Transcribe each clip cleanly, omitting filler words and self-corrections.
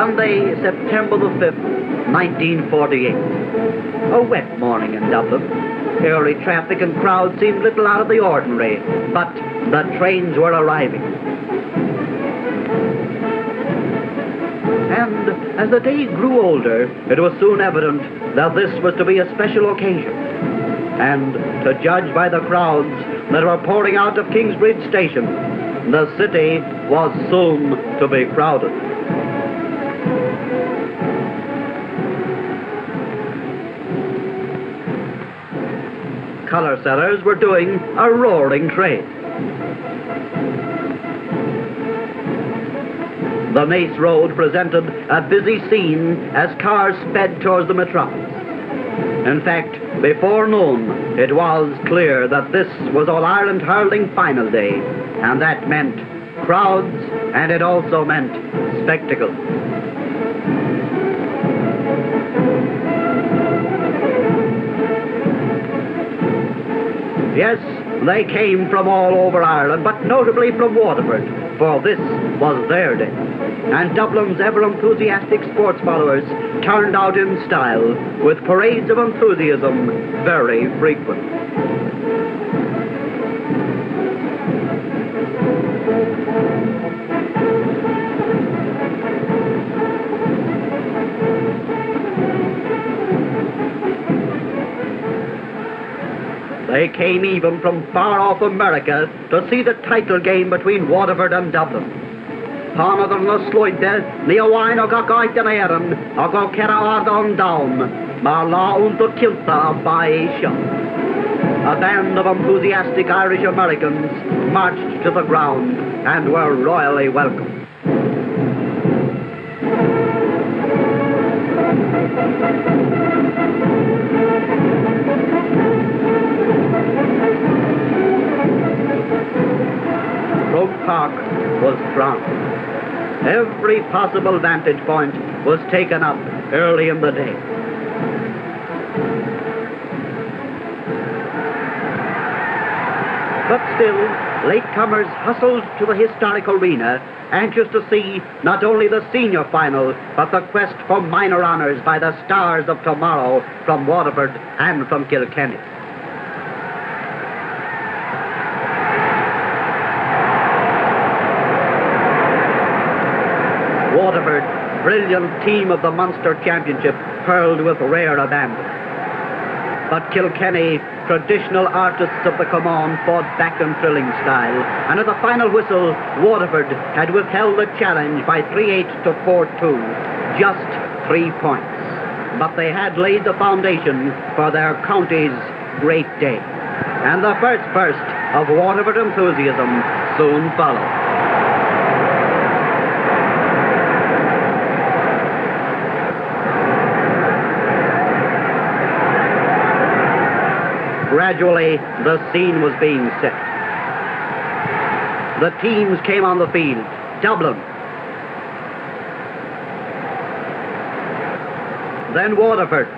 Sunday, September the 5th, 1948. A wet morning in Dublin. Early traffic and crowds seemed little out of the ordinary, but the trains were arriving. And as the day grew older, it was soon evident that this was to be a special occasion. And to judge by the crowds that were pouring out of Kingsbridge Station, the city was soon to be crowded. Colour sellers were doing a roaring trade. The Nace Road presented a busy scene as cars sped towards the metropolis. In fact, before noon, it was clear that this was All-Ireland Hurling Final Day, and that meant crowds, and it also meant spectacle. Yes, they came from all over Ireland, but notably from Waterford, for this was their day. And Dublin's ever-enthusiastic sports followers turned out in style, with parades of enthusiasm very frequent. They came even from far-off America to see the title game between Waterford and Dublin. Hanadar na sloide, ni awain o gagaid an Erin, o go cera ard on down, ma la unto kilta a Baisha. A band of enthusiastic Irish Americans marched to the ground and were royally welcomed. Croke Park was thronged. Every possible vantage point was taken up early in the day. But still, latecomers hustled to the historic arena, anxious to see not only the senior final, but the quest for minor honours by the stars of tomorrow from Waterford and from Kilkenny. Waterford, brilliant team of the Munster Championship, hurled with rare abandon. But Kilkenny, traditional artists of the Common, fought back in thrilling style, and at the final whistle, Waterford had withheld the challenge by 3-8 to 4-2, just 3 points. But they had laid the foundation for their county's great day, and the first burst of Waterford enthusiasm soon followed. Gradually, the scene was being set. The teams came on the field. Dublin. Then Waterford.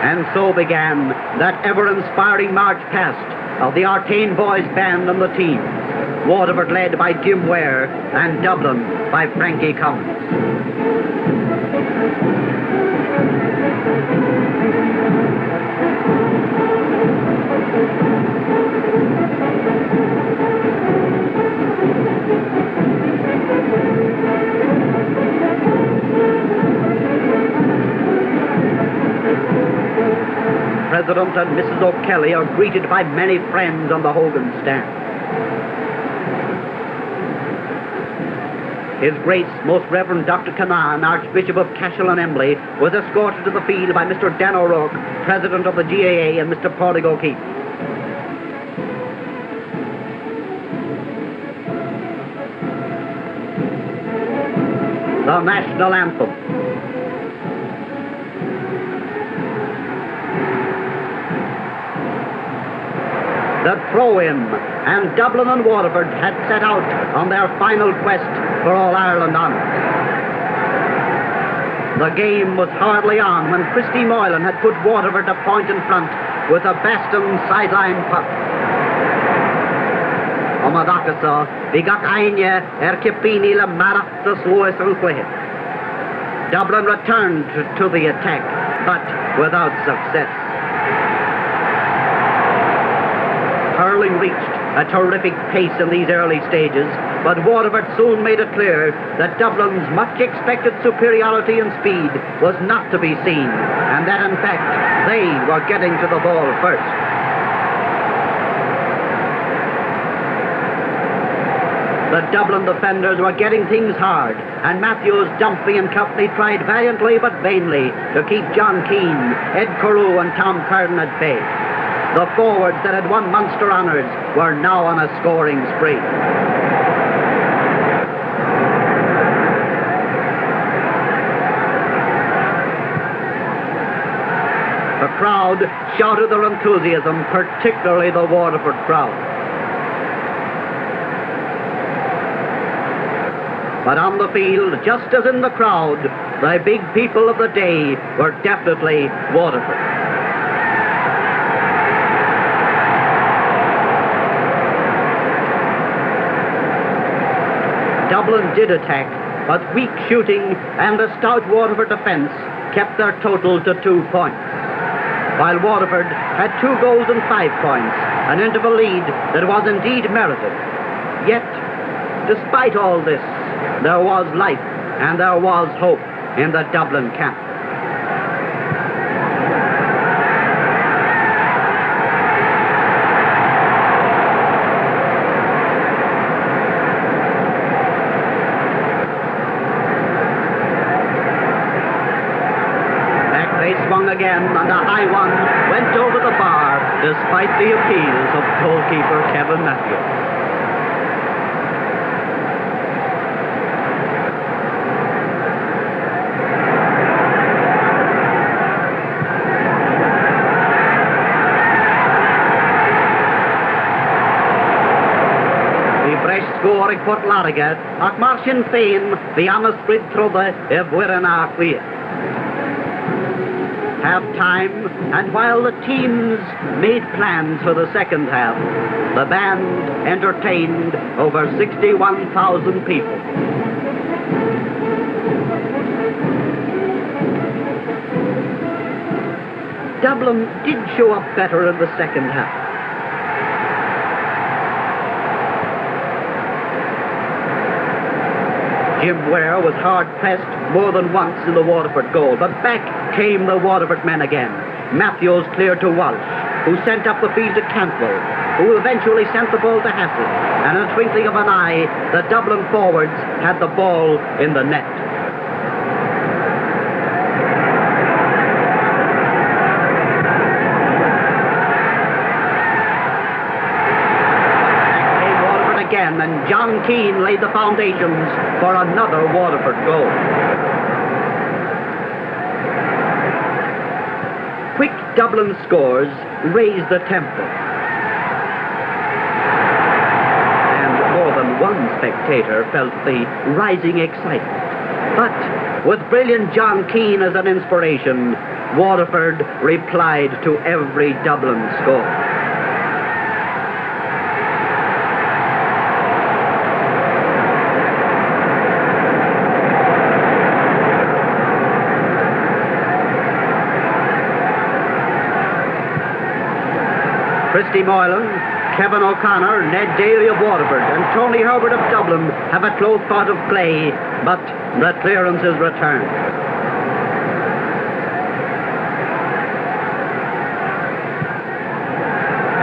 And so began that ever-inspiring march past of the Artane Boys Band and the teams. Waterford led by Jim Ware and Dublin by Frankie Collins. President and Mrs. O'Kelly are greeted by many friends on the Hogan stand. His Grace, Most Reverend Dr. Canan, Archbishop of Cashel and Emly, was escorted to the field by Mr. Dan O'Rourke, President of the GAA, and Mr. Pádraig O'Keefe. The national anthem. The throw-in, and Dublin and Waterford had set out on their final quest for All-Ireland honours. The game was hardly on when Christy Moylan had put Waterford a point in front with a Baston sideline puck. Madakasa, vi gach aine Kipini la Marach the Slois and Quaid. Dublin returned to the attack, but without success. Hurling reached a terrific pace in these early stages, but Waterford soon made it clear that Dublin's much-expected superiority in speed was not to be seen, and that, in fact, they were getting to the ball first. The Dublin defenders were getting things hard, and Matthews, Dumphy and company tried valiantly but vainly to keep John Keane, Ed Carew and Tom Curran at bay. The forwards that had won Munster honours were now on a scoring spree. The crowd shouted their enthusiasm, particularly the Waterford crowd. But on the field, just as in the crowd, the big people of the day were definitely Waterford. Dublin did attack, but weak shooting and a stout Waterford defence kept their total to 2 points. While Waterford had 2 goals and 5 points, an interval lead that was indeed merited. Yet, despite all this, there was life and there was hope in the Dublin camp. Swung again, and a high one went over the bar, despite the appeals of goalkeeper Kevin Matthews. The fresh scoring put Larriga, at Martian Fane, the honest Brid Trudde, if Wirana Queer. Half-time, and while the teams made plans for the second half, the band entertained over 61,000 people. Dublin did show up better in the second half. Jim Ware was hard-pressed more than once in the Waterford goal, but back came the Waterford men again. Matthews cleared to Walsh, who sent up the field to Cantwell, who eventually sent the ball to Hassel, and in a twinkling of an eye, the Dublin forwards had the ball in the net. And John Keane laid the foundations for another Waterford goal. Quick Dublin scores raised the tempo. And more than one spectator felt the rising excitement. But with brilliant John Keane as an inspiration, Waterford replied to every Dublin score. Christy Moylan, Kevin O'Connor, Ned Daly of Waterford and Tony Herbert of Dublin have a close part of play, but the clearance is returned.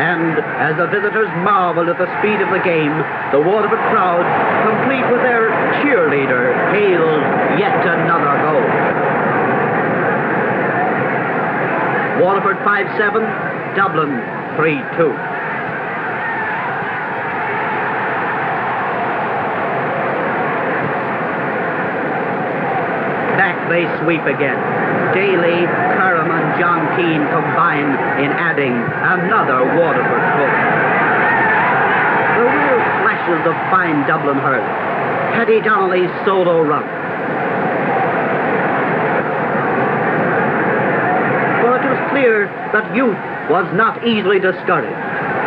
And as the visitors marveled at the speed of the game, the Waterford crowd, complete with their cheerleader, hailed yet another goal. Waterford 5-7, Dublin 3-2. Back they sweep again. Daly, Curran and John Keane combine in adding another Waterford goal. The real flashes of fine Dublin hurling. Paddy Donnelly's solo run. For it was clear that youth was not easily discouraged.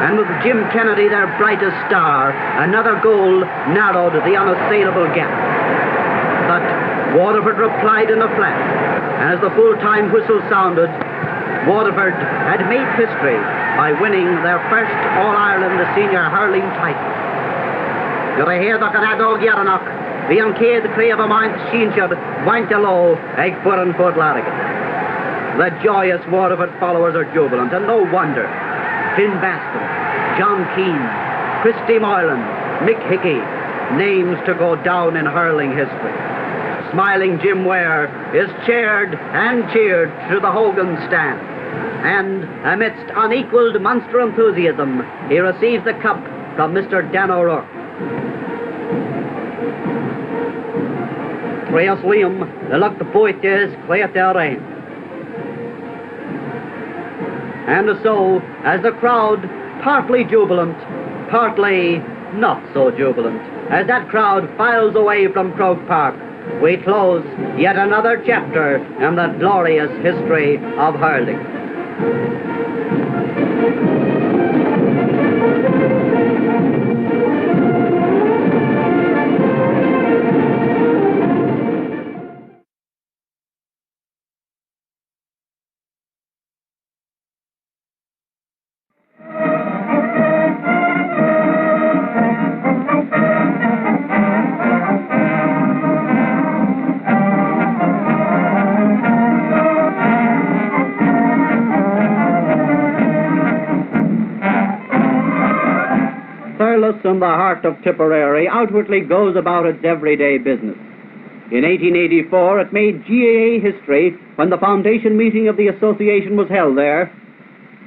and with Jim Kennedy their brightest star, another goal narrowed the unassailable gap. But Waterford replied in a flash, and as the full-time whistle sounded, Waterford had made history by winning their first All-Ireland senior hurling title. You're here the Canado Gyaranach, the Uncade Crave of Mount Sheenshire, Wantalo, Egg Foreign Fort Larrigan. The joyous Waterford followers are jubilant, and no wonder. Finn Baston, John Keane, Christy Moylan, Mick Hickey, names to go down in hurling history. Smiling Jim Ware is chaired and cheered through the Hogan stand. And amidst unequalled Munster enthusiasm, he receives the cup from Mr. Dan O'Rourke. Creas Liam, the luck the poites, Cleat Rain. And so, as the crowd, partly jubilant, partly not so jubilant, as that crowd files away from Croke Park, we close yet another chapter in the glorious history of hurling. In the heart of Tipperary, outwardly goes about its everyday business. In 1884, it made GAA history when the foundation meeting of the association was held there.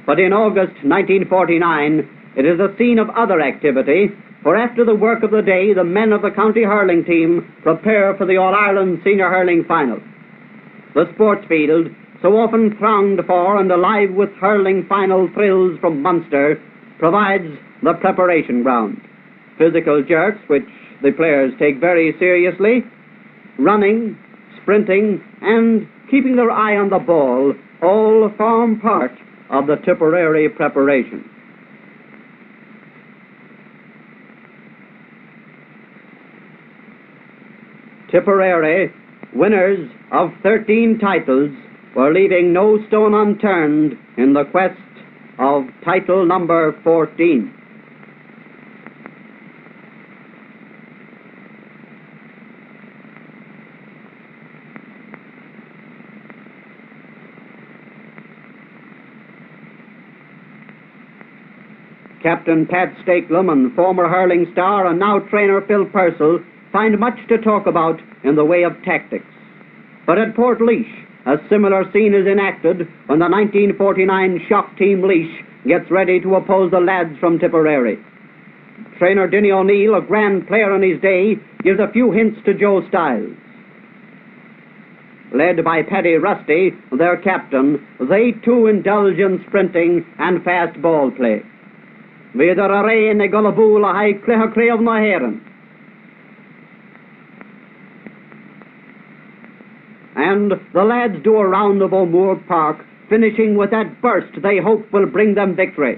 But in August 1949, it is a scene of other activity, for after the work of the day, the men of the county hurling team prepare for the All-Ireland Senior Hurling Final. The sports field, so often thronged for and alive with hurling final thrills from Munster, provides the preparation ground. Physical jerks, which the players take very seriously, running, sprinting, and keeping their eye on the ball, all form part of the Tipperary preparation. Tipperary, winners of 13 titles, were leaving no stone unturned in the quest of title number 14. Captain Pat Stakelum and former hurling star and now trainer Phil Purcell find much to talk about in the way of tactics. But at Port Leash, a similar scene is enacted when the 1949 shock team Leash gets ready to oppose the lads from Tipperary. Trainer Dinny O'Neill, a grand player in his day, gives a few hints to Joe Stiles. Led by Paddy Rusty, their captain, they too indulge in sprinting and fast ball play. Vidar a rain e Gullaboola hai Cleha Creov na Heron. And the lads do a round of O'Moore Park, finishing with that burst they hope will bring them victory.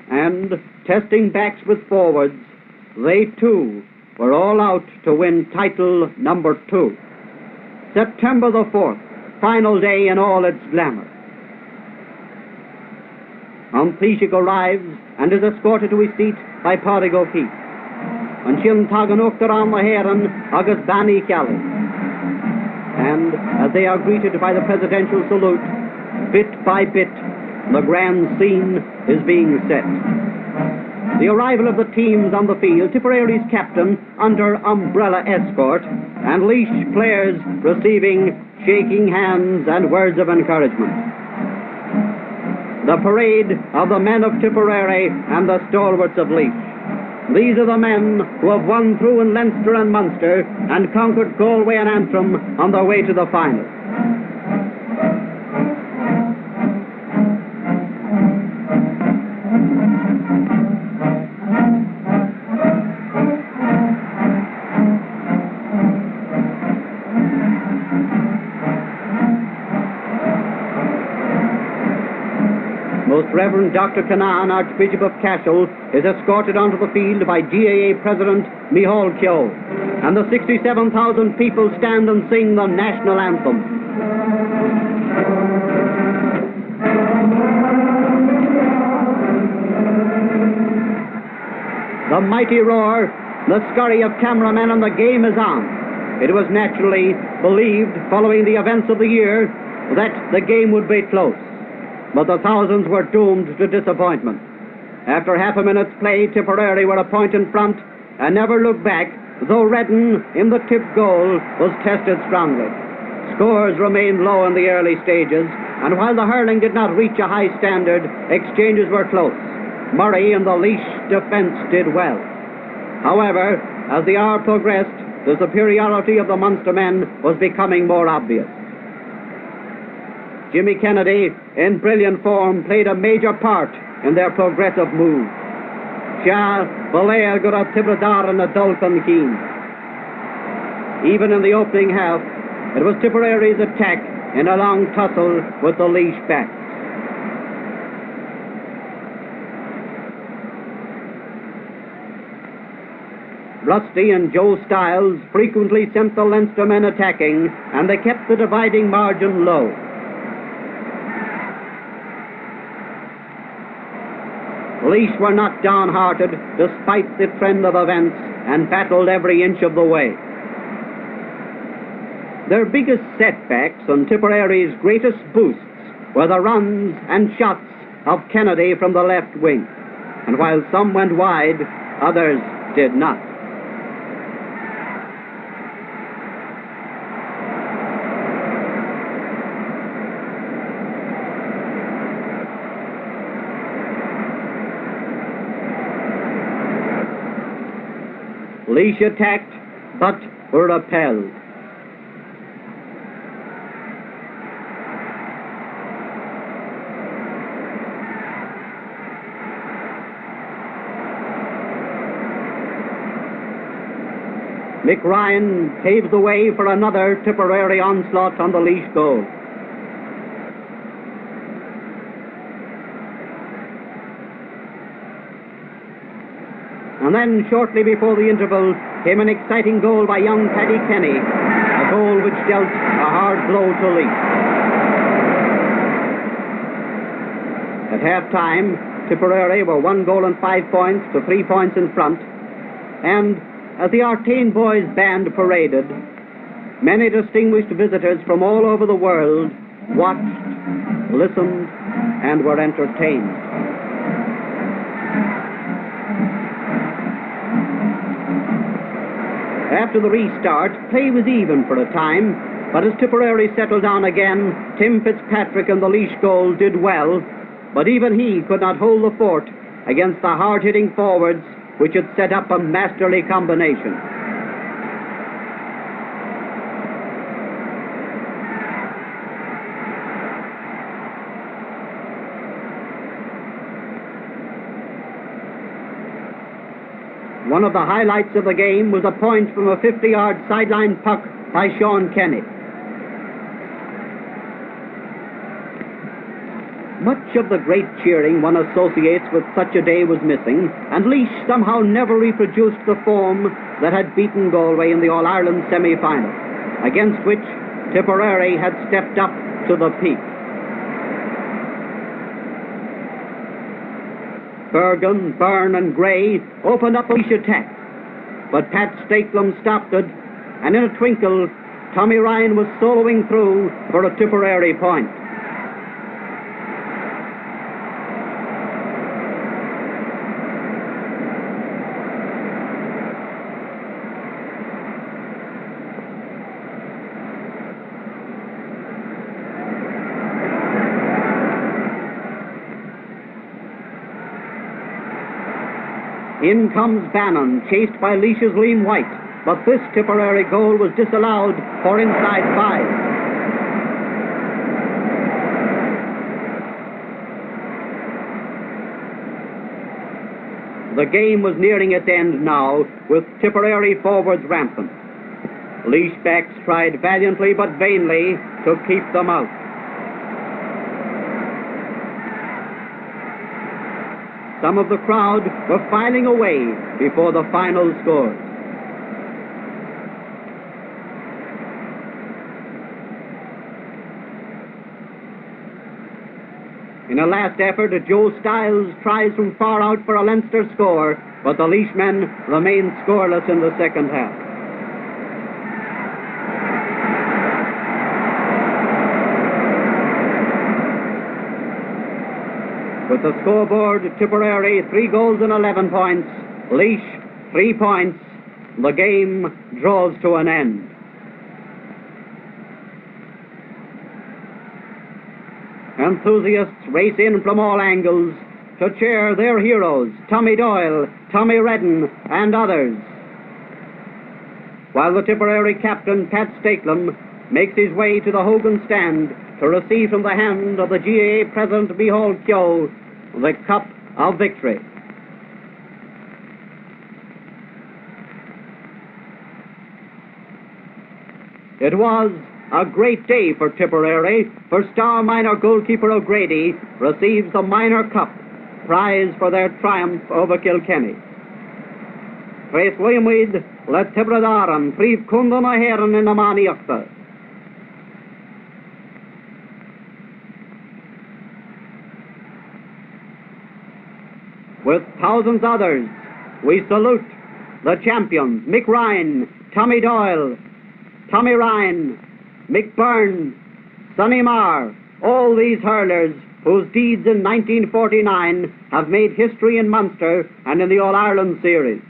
And, testing backs with forwards, they too were all out to win title number 2. September the 4th, final day in all its glamour. Taoiseach arrives and is escorted to his seat by Pádraig O'Keefe. And Shiln Taganuktar on the Heron, August Banny Kelly. And as they are greeted by the presidential salute, bit by bit, the grand scene is being set. The arrival of the teams on the field, Tipperary's captain under umbrella escort, and Leash players receiving shaking hands and words of encouragement. The parade of the men of Tipperary and the stalwarts of Leash. These are the men who have won through in Leinster and Munster and conquered Galway and Antrim on their way to the final. Reverend Dr. Canaan, Archbishop of Cashel, is escorted onto the field by GAA President Micheál Keogh, and the 67,000 people stand and sing the national anthem. The mighty roar, the scurry of cameramen, and the game is on. It was naturally believed, following the events of the year, that the game would be close. But the thousands were doomed to disappointment. After half a minute's play, Tipperary were a point in front and never looked back, though Redden, in the tipped goal, was tested strongly. Scores remained low in the early stages, and while the hurling did not reach a high standard, exchanges were close. Murray and the Laois defence did well. However, as the hour progressed, the superiority of the Munster men was becoming more obvious. Jimmy Kennedy, in brilliant form, played a major part in their progressive move. Shah, Balair, Gura Tibradar and Adolphin Keen. Even in the opening half, it was Tipperary's attack in a long tussle with the Laois backs. Rusty and Joe Stiles frequently sent the Leinster men attacking, and they kept the dividing margin low. Laois were not downhearted despite the trend of events and battled every inch of the way. Their biggest setbacks and Tipperary's greatest boosts were the runs and shots of Kennedy from the left wing, and while some went wide, others did not. Laois attacked, but were repelled. Mick Ryan paves the way for another Tipperary onslaught on the Laois goal. And then, shortly before the interval, came an exciting goal by young Paddy Kenny, a goal which dealt a hard blow to Laois. At half-time, Tipperary were 1 goal and 5 points to 3 points in front, and as the Artane Boys band paraded, many distinguished visitors from all over the world watched, listened, and were entertained. After the restart, play was even for a time, but as Tipperary settled down again, Tim Fitzpatrick and the Laois goal did well, but even he could not hold the fort against the hard-hitting forwards which had set up a masterly combination. One of the highlights of the game was a point from a 50-yard sideline puck by Sean Kenny. Much of the great cheering one associates with such a day was missing, and Laois somehow never reproduced the form that had beaten Galway in the All-Ireland semi-final, against which Tipperary had stepped up to the peak. Bergen, Byrne and Gray opened up a Laois attack, but Pat Stakelum stopped it, and in a twinkle, Tommy Ryan was soloing through for a Tipperary point. In comes Bannon, chased by Laois's Liam White, but this Tipperary goal was disallowed for inside 5. The game was nearing its end now, with Tipperary forwards rampant. Laois backs tried valiantly but vainly to keep them out. Some of the crowd were filing away before the final score. In a last effort, Joe Stiles tries from far out for a Leinster score, but the Laois men remain scoreless in the second half. With the scoreboard, Tipperary 3 goals and 11 points, Laois 3 points. The game draws to an end. Enthusiasts race in from all angles to cheer their heroes, Tommy Doyle, Tommy Redden, and others, while the Tipperary captain, Pat Stakelum, makes his way to the Hogan stand to receive from the hand of the GAA President Micheál Keogh the Cup of Victory. It was a great day for Tipperary, for star minor goalkeeper O'Grady receives the Minor Cup, prize for their triumph over Kilkenny. Trace Williamweed let Tibradaran príomh Kundan a Heron in the Maniachta. With thousands others, we salute the champions, Mick Ryan, Tommy Doyle, Tommy Ryan, Mick Byrne, Sonny Marr, all these hurlers whose deeds in 1949 have made history in Munster and in the All-Ireland Series.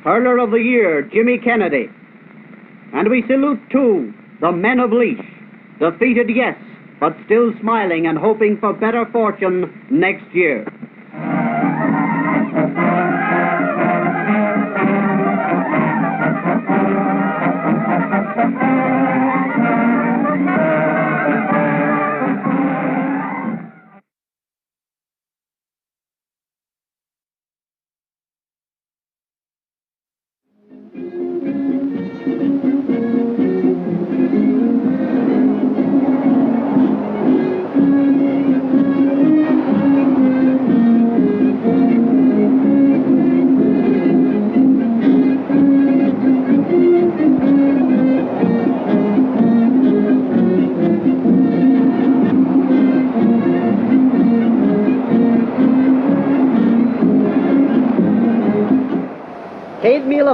Hurler of the Year, Jimmy Kennedy. And we salute, too, the men of Laois, defeated, yes, but still smiling and hoping for better fortune next year.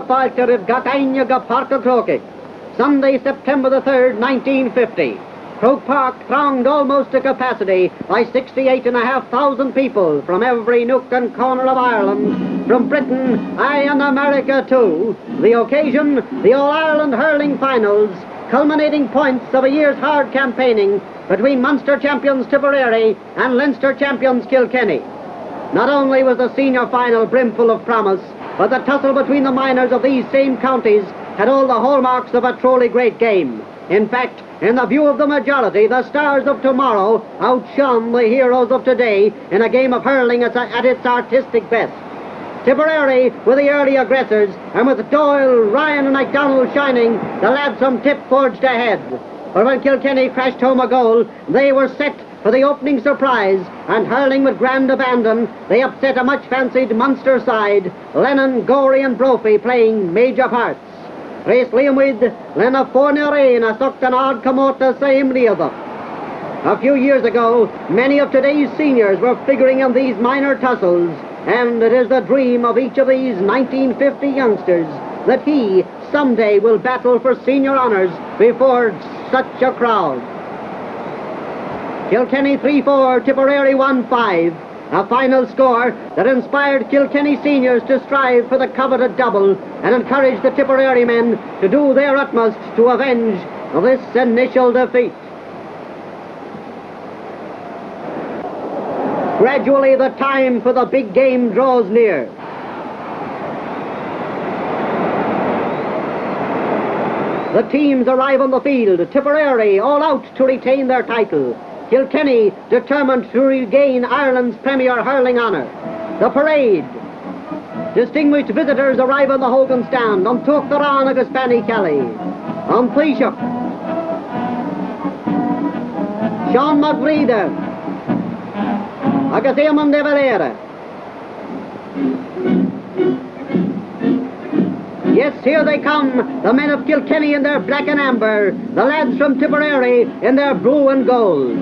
Falter of Gatainyaga Park of Croke, Sunday, September the 3rd, 1950. Croke Park thronged almost to capacity by 68,500 people from every nook and corner of Ireland, from Britain, aye, and America too. The occasion, the All-Ireland Hurling Finals, culminating points of a year's hard campaigning between Munster champions Tipperary and Leinster champions Kilkenny. Not only was the senior final brimful of promise, but the tussle between the minors of these same counties had all the hallmarks of a truly great game. In fact, in the view of the majority, the stars of tomorrow outshone the heroes of today in a game of hurling at its artistic best. Tipperary were the early aggressors, and with Doyle, Ryan and MacDonald shining, the lads from Tip forged ahead. But when Kilkenny crashed home a goal, they were set for the opening surprise, and hurling with grand abandon, they upset a much-fancied Munster side, Lennon, Gorey and Brophy playing major parts. Trace Liamwid, Lena Fornere and a Suckton Odd Kamota same Liava. A few years ago, many of today's seniors were figuring in these minor tussles, and it is the dream of each of these 1950 youngsters that he someday will battle for senior honours before such a crowd. Kilkenny 3-4, Tipperary 1-5. A final score that inspired Kilkenny seniors to strive for the coveted double and encouraged the Tipperary men to do their utmost to avenge this initial defeat. Gradually, the time for the big game draws near. The teams arrive on the field, Tipperary all out to retain their title. Kilkenny determined to regain Ireland's premier hurling honour. The parade. Distinguished visitors arrive on the Hogan stand. On Tuachtarán agus Fanny Kelly. On Taoiseach. Sean McBreeda. Agus Eamon de Valera. Yes, here they come, the men of Kilkenny in their black and amber, the lads from Tipperary in their blue and gold.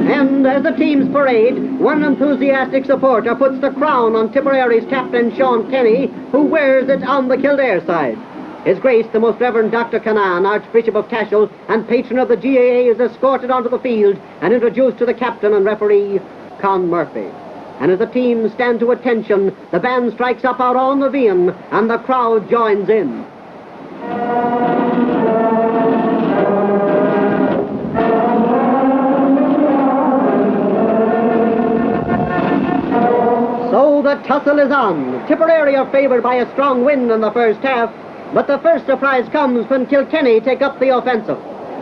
And as the teams parade, one enthusiastic supporter puts the crown on Tipperary's captain, Sean Kenny, who wears it on the Kildare side. His Grace, the Most Reverend Dr. Canan, Archbishop of Cashel and patron of the GAA, is escorted onto the field and introduced to the captain and referee, Con Murphy. And as the teams stand to attention, the band strikes up out on the Vian and the crowd joins in. So the tussle is on. Tipperary are favoured by a strong wind in the first half, but the first surprise comes when Kilkenny take up the offensive.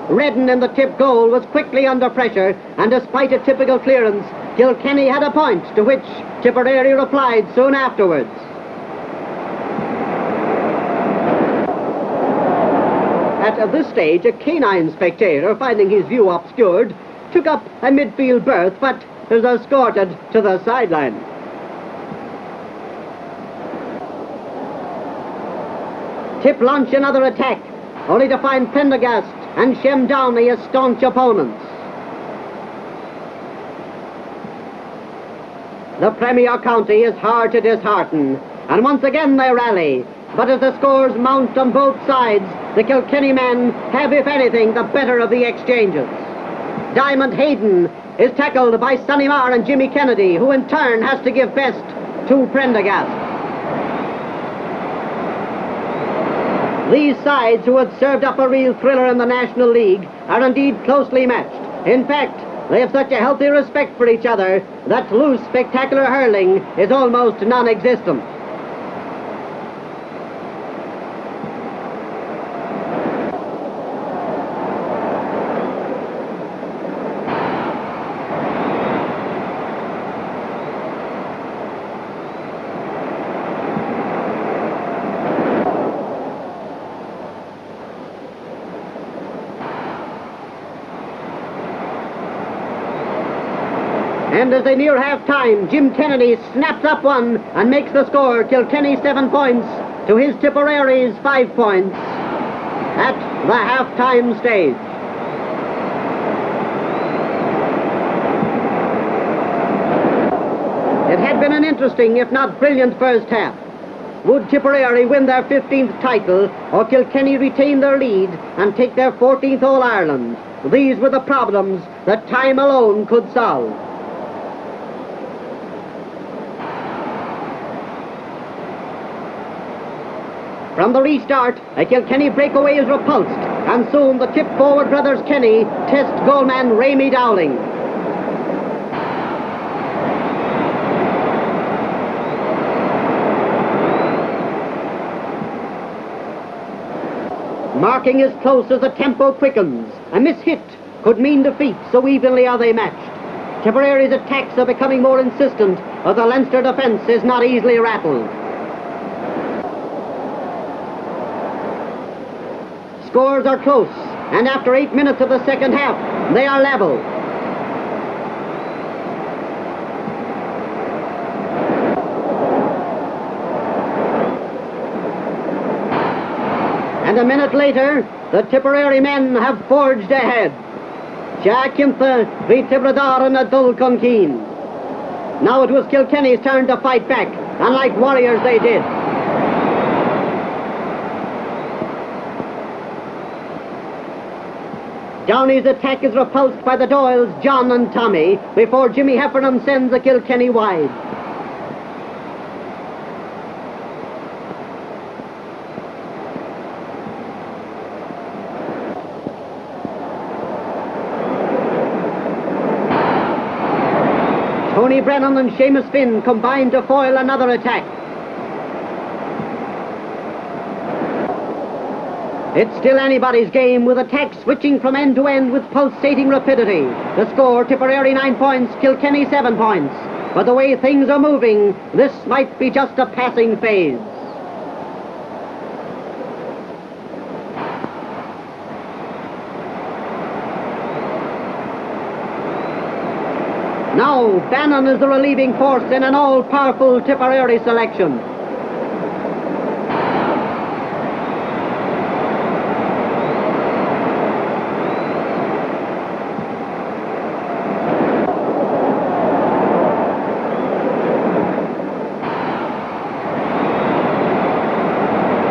Redden in the tip goal was quickly under pressure, and despite a typical clearance, Kilkenny had a point, to which Tipperary replied soon afterwards. At this stage, a canine spectator, finding his view obscured, took up a midfield berth, but was escorted to the sideline. Tip launch another attack, only to find Prendergast and Shem Downey as staunch opponents. The Premier County is hard to dishearten, and once again they rally. But as the scores mount on both sides, the Kilkenny men have, if anything, the better of the exchanges. Diamond Hayden is tackled by Sonny Marr and Jimmy Kennedy, who in turn has to give best to Prendergast. These sides, who had served up a real thriller in the National League, are indeed closely matched. In fact, they have such a healthy respect for each other that loose, spectacular hurling is almost non-existent. And as they near half-time, Jim Kennedy snaps up one and makes the score. Kilkenny 7 points to his Tipperary's 5 points at the half-time stage. It had been an interesting, if not brilliant, first half. Would Tipperary win their 15th title, or Kilkenny retain their lead and take their 14th All-Ireland? These were the problems that time alone could solve. From the restart, a Kilkenny breakaway is repulsed, and soon the tip-forward brothers Kenny test goalman Ramey Dowling. Marking is close as the tempo quickens. A mishit could mean defeat, so evenly are they matched. Tipperary's attacks are becoming more insistent, but the Leinster defence is not easily rattled. Scores are close, and after 8 minutes of the second half, they are level. And a minute later, the Tipperary men have forged ahead. Shakintha v Tibradar and Adul Conceen. Now it was Kilkenny's turn to fight back, and like warriors they did. Downey's attack is repulsed by the Doyles, John and Tommy, before Jimmy Heffernan sends the Kilkenny wide. Tony Brennan and Seamus Finn combine to foil another attack. It's still anybody's game, with attacks switching from end to end with pulsating rapidity. The score, Tipperary 9 points, Kilkenny 7 points. but the way things are moving, this might be just a passing phase. Now, Bannon is the relieving force in an all-powerful Tipperary selection.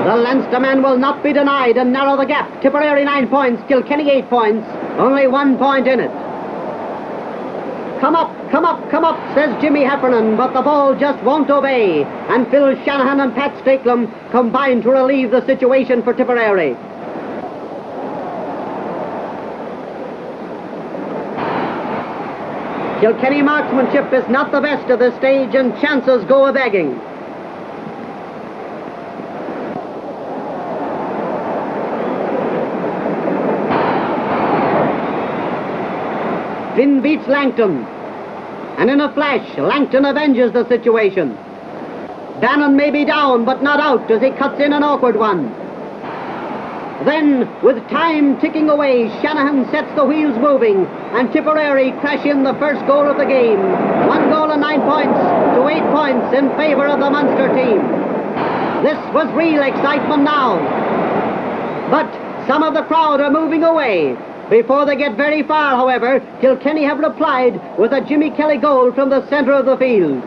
The Leinsterman will not be denied and narrow the gap. Tipperary 9 points, Kilkenny 8 points, only 1 point in it. Come up, come up, come up, says Jimmy Heffernan, but the ball just won't obey. And Phil Shanahan and Pat Stakelum combine to relieve the situation for Tipperary. Kilkenny marksmanship is not the best at this stage, and chances go a-begging. Finn beats Langton, and in a flash, Langton avenges the situation. Bannon may be down, but not out as he cuts in an awkward one. Then, with time ticking away, Shanahan sets the wheels moving, and Tipperary crash in the first goal of the game. 1 goal and 9 points to 8 points in favour of the Munster team. This was real excitement now. But some of the crowd are moving away. Before they get very far, however, Kilkenny have replied with a Jimmy Kelly goal from the centre of the field.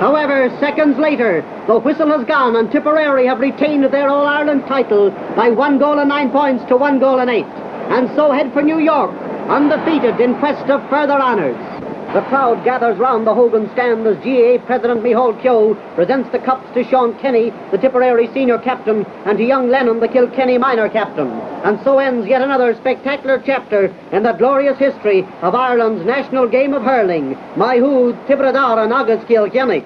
However, seconds later, the whistle has gone and Tipperary have retained their All-Ireland title by 1 goal and 9 points to 1 goal and 8, and so head for New York, undefeated in quest of further honours. The crowd gathers round the Hogan stand as GAA President Micheál Keogh presents the cups to Sean Kenny, the Tipperary senior captain, and to young Lennon, the Kilkenny minor captain. And so ends yet another spectacular chapter in the glorious history of Ireland's national game of hurling. Maihú Tibredar and Agus Kilkenny.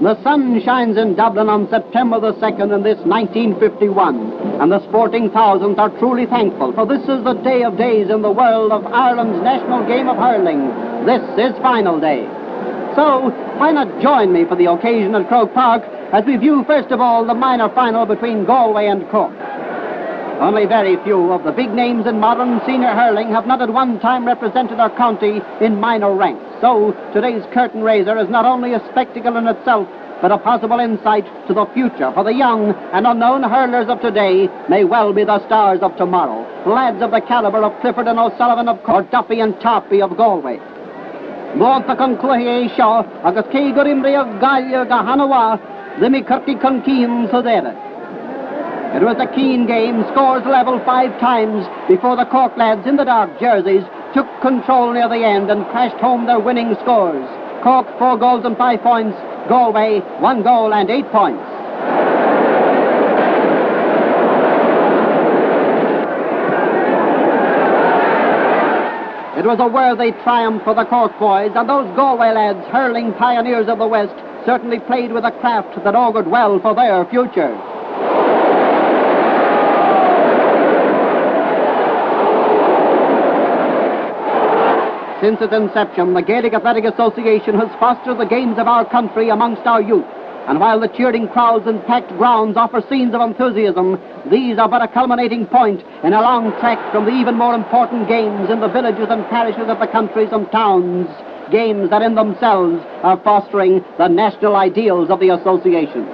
The sun shines in Dublin on September the 2nd in this 1951, and the sporting thousands are truly thankful, for this is the day of days in the world of Ireland's national game of hurling. This is final day. So, why not join me for the occasion at Croke Park as we view first of all the minor final between Galway and Cork. Only very few of the big names in modern senior hurling have not at one time represented our county in minor ranks. So today's curtain raiser is not only a spectacle in itself, but a possible insight to the future, for the young and unknown hurlers of today may well be the stars of tomorrow. Lads of the calibre of Clifford and O'Sullivan of Cork, Duffy and Tarpey of Galway. Móta con cluhi seo, agus cé gur imri of Gaillimh ga Hanawa, limi curti con Keane Sodera. It was a keen game, scores level 5 times before the Cork lads in the dark jerseys took control near the end and crashed home their winning scores. Cork 4 goals and 5 points, Galway 1 goal and 8 points. It was a worthy triumph for the Cork boys, and those Galway lads, hurling pioneers of the West, certainly played with a craft that augured well for their future. Since its inception, the Gaelic Athletic Association has fostered the games of our country amongst our youth. And while the cheering crowds and packed grounds offer scenes of enthusiasm, these are but a culminating point in a long trek from the even more important games in the villages and parishes of the countries and towns, games that in themselves are fostering the national ideals of the association.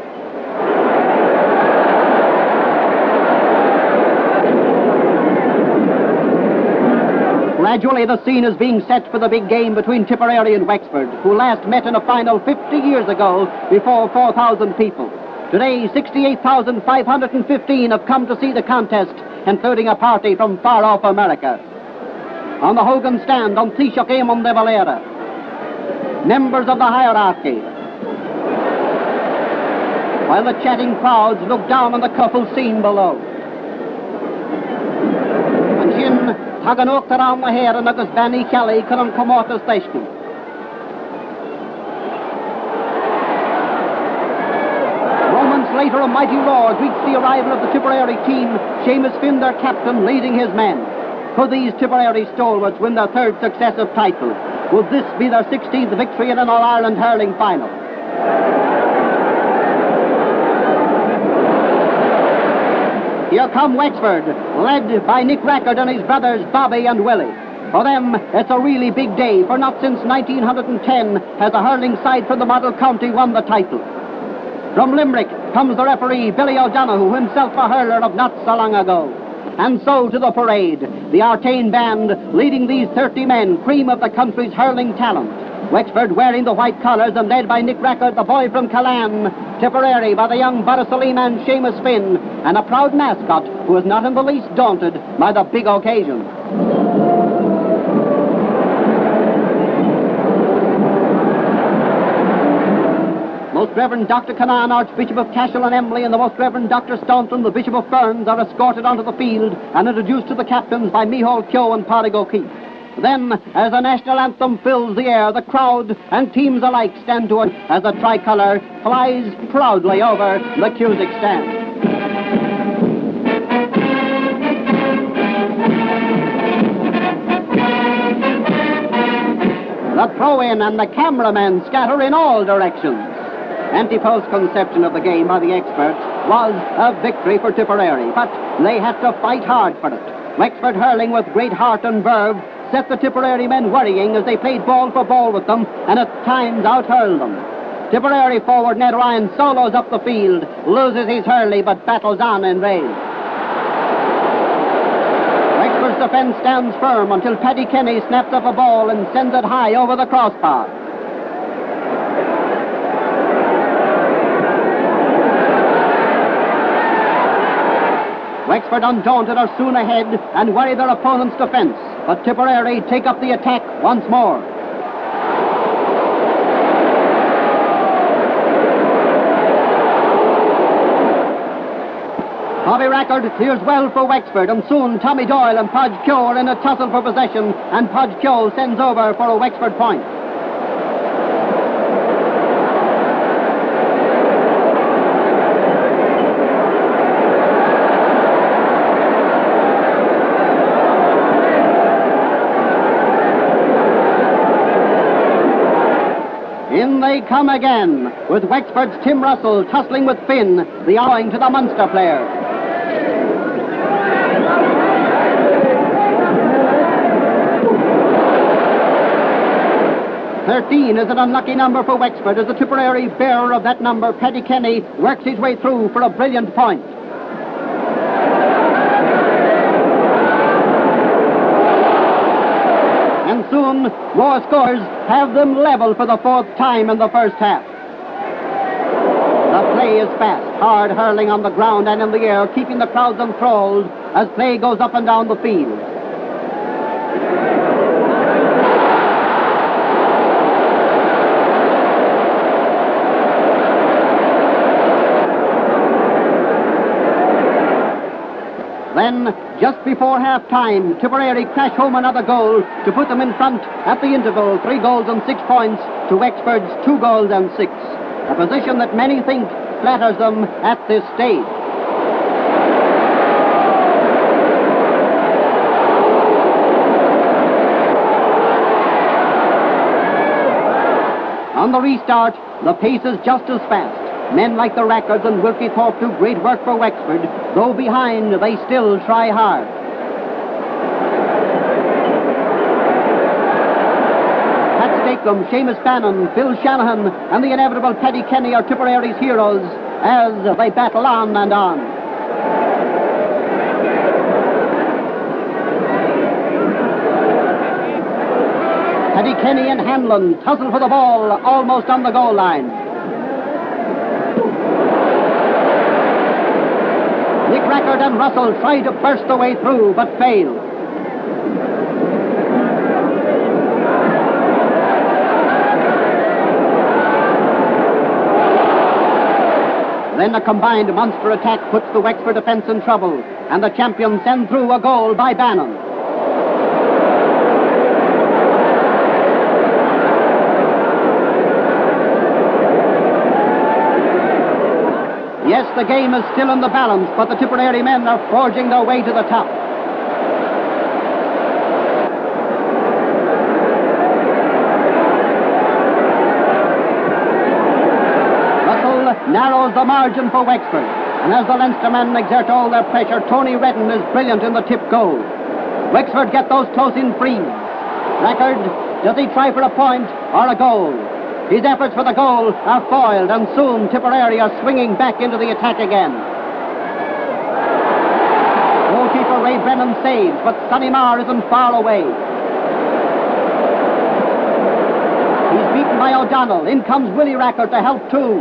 Gradually, the scene is being set for the big game between Tipperary and Wexford, who last met in a final 50 years ago before 4,000 people. Today, 68,515 have come to see the contest, including a party from far-off America. On the Hogan stand, on Taoiseach Éamon de Valera, members of the hierarchy, while the chatting crowds look down on the couple scene below. And Jim Haganok around the hair and agus Benny Kelly couldn't come out of station. Moments later, a mighty roar greets the arrival of the Tipperary team, Seamus Finn, their captain, leading his men. Could these Tipperary stalwarts win their third successive title? Would this be their 16th victory in an All-Ireland hurling final? Here come Wexford, led by Nick Rackard and his brothers Bobby and Willie. For them, it's a really big day, for not since 1910 has a hurling side from the model county won the title. From Limerick comes the referee, Billy O'Donoghue, himself a hurler of not so long ago. And so to the parade, the Artane band leading these 30 men, cream of the country's hurling talent. Wexford wearing the white collars and led by Nick Rackard, the boy from Callan. Tipperary by the young Borrisolee man Seamus Finn, and a proud mascot who is not in the least daunted by the big occasion. Most Reverend Dr. Canaan, Archbishop of Cashel and Emly, and the Most Reverend Dr. Staunton, the Bishop of Ferns, are escorted onto the field and introduced to the captains by Micheál Keogh and Pádraig O'Keefe. Then, as the national anthem fills the air, the crowd and teams alike stand to it as the tricolour flies proudly over the Cusack stand. The throw-in and the cameramen scatter in all directions. Antipode's conception of the game by the experts was a victory for Tipperary, but they had to fight hard for it. Wexford hurling with great heart and verve set the Tipperary men worrying as they played ball for ball with them and at times out-hurled them. Tipperary forward Ned Ryan solos up the field, loses his hurley but battles on in vain. Wexford's defence stands firm until Paddy Kenny snaps up a ball and sends it high over the crossbar. Wexford, undaunted, are soon ahead and worry their opponent's defence, but Tipperary take up the attack once more. Bobby Rackard clears well for Wexford, and soon Tommy Doyle and Podge Keogh are in a tussle for possession, and Podge Keogh sends over for a Wexford point. In they come again, with Wexford's Tim Russell tussling with Finn, the owing to the Munster player. "13 is an unlucky number for Wexford as the Tipperary bearer of that number, Paddy Kenny, works his way through for a brilliant point. And soon, more scores have them level for the fourth time in the first half. The play is fast, hard hurling on the ground and in the air, keeping the crowds enthralled as play goes up and down the field. Then, just before half-time, Tipperary crash home another goal to put them in front at the interval, 3 goals and 6 points to Wexford's 2 goals and 6. A position that many think flatters them at this stage. On the restart, the pace is just as fast. Men like the Rackards and Wilkie Thorpe do great work for Wexford. Though behind, they still try hard. Pat Stakelum, Seamus Bannon, Phil Shanahan, and the inevitable Paddy Kenny are Tipperary's heroes as they battle on and on. Eddie Kenny and Hanlon tussle for the ball almost on the goal line. Nick Rackard and Russell try to burst the way through, but fail. Then a combined Munster attack puts the Wexford defence in trouble, and the champions send through a goal by Bannon. Yes, the game is still in the balance, but the Tipperary men are forging their way to the top. Narrows the margin for Wexford, and as the Leinstermen exert all their pressure, Tony Redden is brilliant in the tip goal. Wexford get those close in frees. Rackard, does he try for a point or a goal? His efforts for the goal are foiled, and soon Tipperary are swinging back into the attack again. Goalkeeper Ray Brennan saves, but Sonny Marr isn't far away. He's beaten by O'Donnell. In comes Willie Rackard to help too.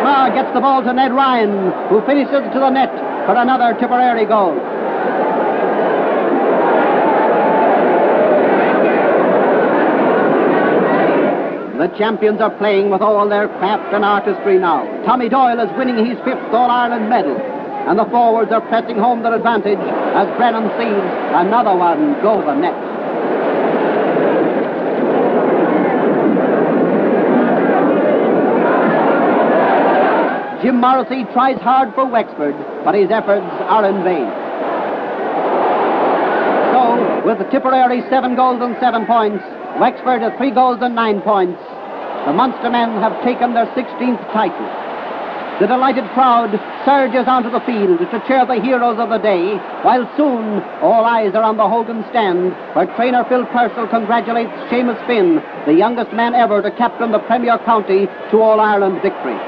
Marr gets the ball to Ned Ryan, who finishes to the net for another Tipperary goal. The champions are playing with all their craft and artistry now. Tommy Doyle is winning his 5th All-Ireland medal, and the forwards are pressing home their advantage as Brennan sees another one go the net. Jim Morrissey tries hard for Wexford, but his efforts are in vain. So, with Tipperary 7 goals and 7 points, Wexford 3 goals and 9 points, the Munster men have taken their 16th title. The delighted crowd surges onto the field to cheer the heroes of the day, while soon all eyes are on the Hogan stand, where trainer Phil Purcell congratulates Seamus Finn, the youngest man ever to captain the Premier County to All-Ireland victory.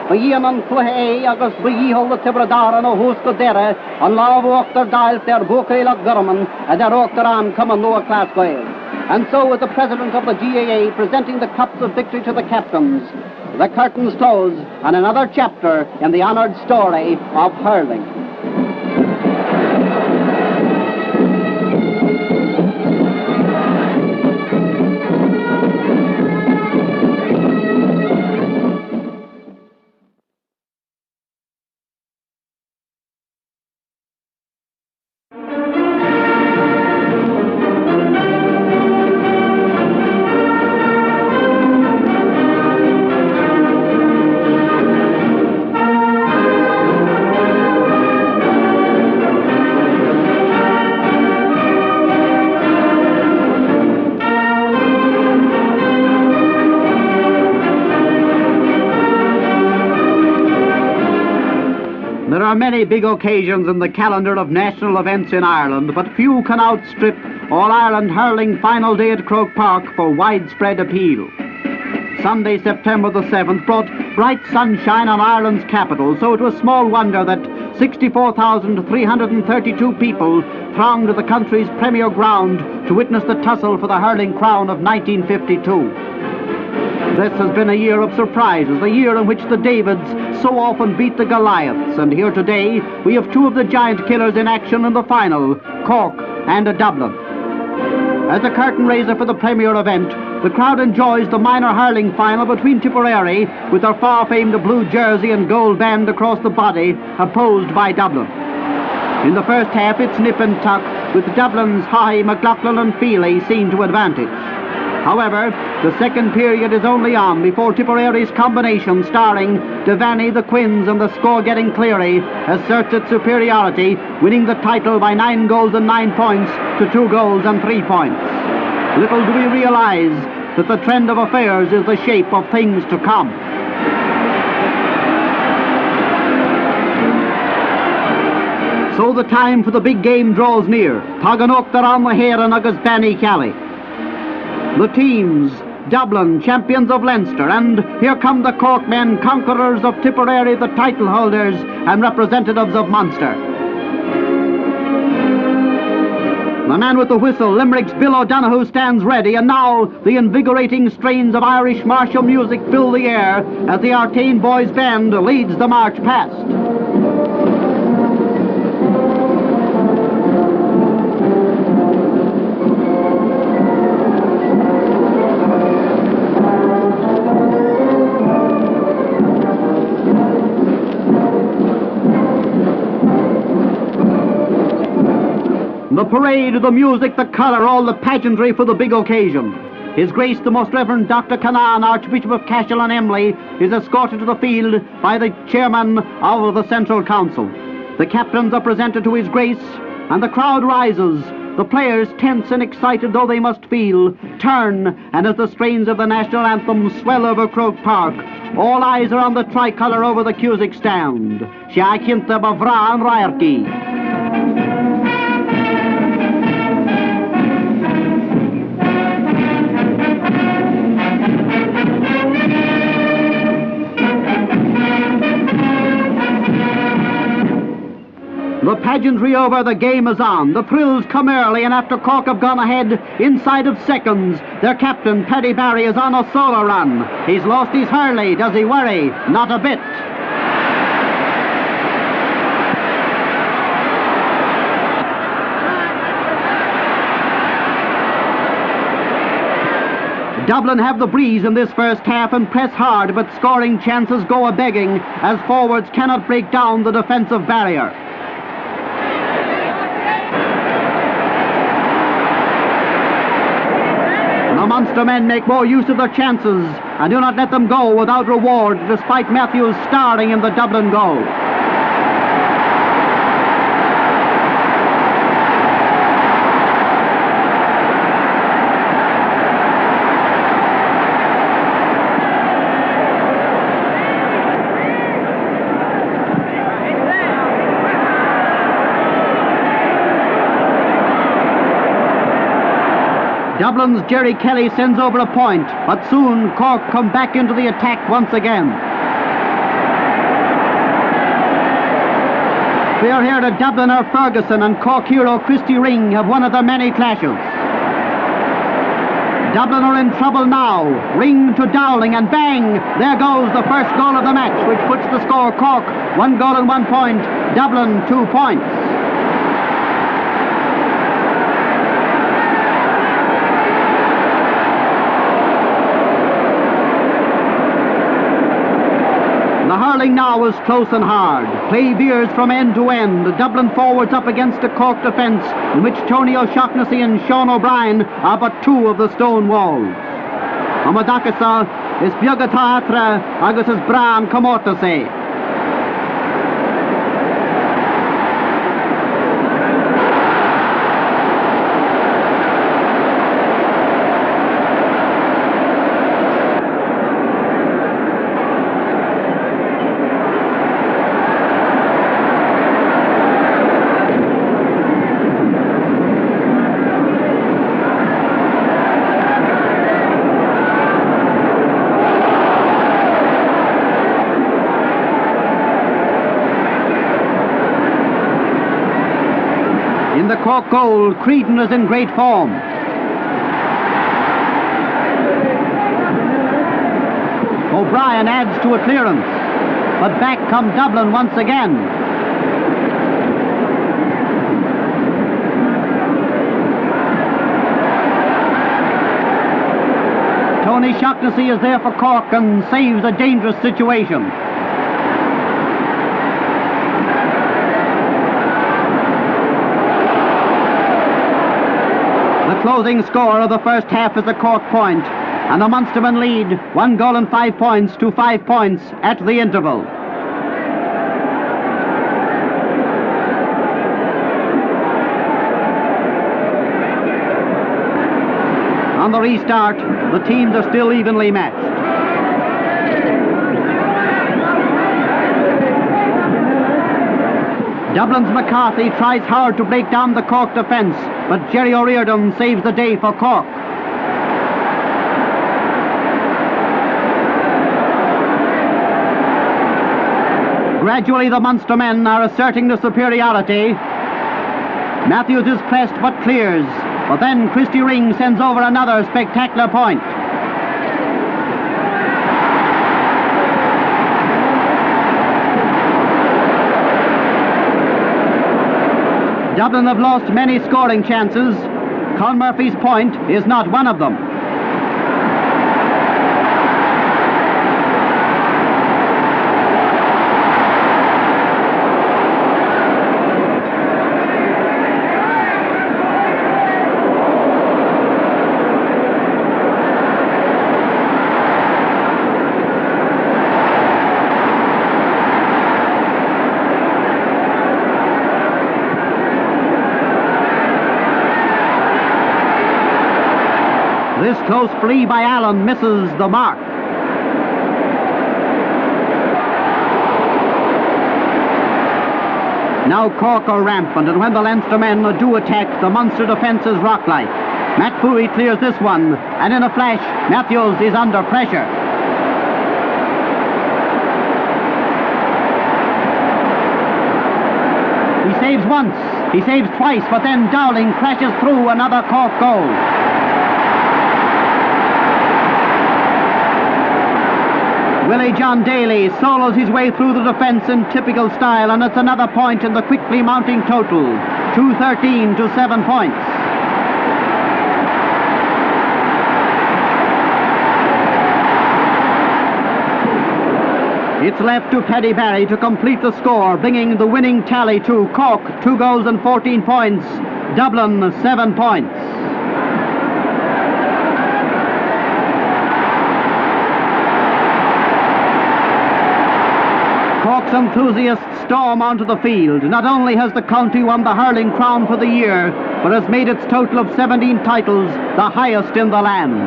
Bhíanan Cluhe agus Bhíhol the Tibradar and O'Huska Dere and Law Walker Dial their Bukela Gurman and their Octaran come on lower class Gael. And so with the president of the GAA presenting the cups of victory to the captains, the curtains close on another chapter in the honoured story of hurling. There are many big occasions in the calendar of national events in Ireland, but few can outstrip All-Ireland Hurling Final Day at Croke Park for widespread appeal. Sunday, September the 7th, brought bright sunshine on Ireland's capital, so it was small wonder that 64,332 people thronged the country's premier ground to witness the tussle for the hurling crown of 1952. This has been a year of surprises, a year in which the Davids so often beat the Goliaths, and here today we have 2 of the giant killers in action in the final, Cork and Dublin. As a curtain raiser for the premier event, the crowd enjoys the minor hurling final between Tipperary, with their far-famed blue jersey and gold band across the body, opposed by Dublin. In the first half, it's nip and tuck, with Dublin's High, McLaughlin and Feely seen to advantage. However, the second period is only on before Tipperary's combination starring Devaney, the Quins and the score-getting Cleary asserts its superiority, winning the title by 9 goals and 9 points to 2 goals and 3 points. Little do we realize that the trend of affairs is the shape of things to come. So the time for the big game draws near. Taganok Daran Maheran agus Banny Cali. The teams, Dublin, champions of Leinster, and here come the Cork men, conquerors of Tipperary, the title holders and representatives of Munster. The man with the whistle, Limerick's Bill O'Donoghue, stands ready, and now the invigorating strains of Irish martial music fill the air as the Artane Boys Band leads the march past. The parade, the music, the colour, all the pageantry for the big occasion. His Grace the Most Reverend Dr. Canan, Archbishop of Cashel and Emly, is escorted to the field by the chairman of the Central Council. The captains are presented to His Grace, and the crowd rises. The players, tense and excited though they must feel, turn, and as the strains of the national anthem swell over Croke Park, all eyes are on the tricolour over the Cusack stand. Shakinta Bavra and Ryerky. The pageantry over, the game is on. The thrills come early, and after Cork have gone ahead inside of seconds, their captain, Paddy Barry, is on a solo run. He's lost his hurley. Does he worry? Not a bit. Dublin have the breeze in this first half and press hard, but scoring chances go a-begging as forwards cannot break down the defensive barrier. The Munster men make more use of their chances and do not let them go without reward, despite Matthews starring in the Dublin goal. Dublin's Jerry Kelly sends over a point, but soon Cork come back into the attack once again. Fair here to Dubliner Ferguson and Cork hero Christy Ring have one of their many clashes. Dublin are in trouble now. Ring to Dowling, and bang! There goes the first goal of the match, which puts the score Cork 1 goal and 1 point, Dublin 2 points. The hurling now is close and hard. Play veers from end to end. Dublin forwards up against a Cork defence, in which Tony O'Shaughnessy and Sean O'Brien are but two of the stone walls. Amadakasa is Biogata Atra, agus is Bran Komotase. In the Cork goal, Creedon is in great form. O'Brien adds to a clearance, but back come Dublin once again. Tony O'Shaughnessy is there for Cork and saves a dangerous situation. The closing score of the first half is a Cork point, and the Munstermen lead 1 goal and 5 points to 5 points at the interval. On the restart, the teams are still evenly matched. Dublin's McCarthy tries hard to break down the Cork defence, but Jerry O'Riordan saves the day for Cork. Gradually the Munster men are asserting their superiority. Matthews is pressed but clears. But then Christy Ring sends over another spectacular point. Dublin have lost many scoring chances. Con Murphy's point is not one of them. This close free by Allen misses the mark. Now Cork are rampant, and when the Leinster men do attack, the Munster defence is rock-like. Matt Fourie clears this one, and in a flash, Matthews is under pressure. He saves once, he saves twice, but then Dowling crashes through another Cork goal. Willie John Daly solos his way through the defence in typical style, and it's another point in the quickly mounting total. 2-13 to 7 points. It's left to Paddy Barry to complete the score, bringing the winning tally to Cork, 2 goals and 14 points, Dublin, 7 points. Cork's enthusiasts storm onto the field. Not only has the county won the hurling crown for the year, but has made its total of 17 titles the highest in the land.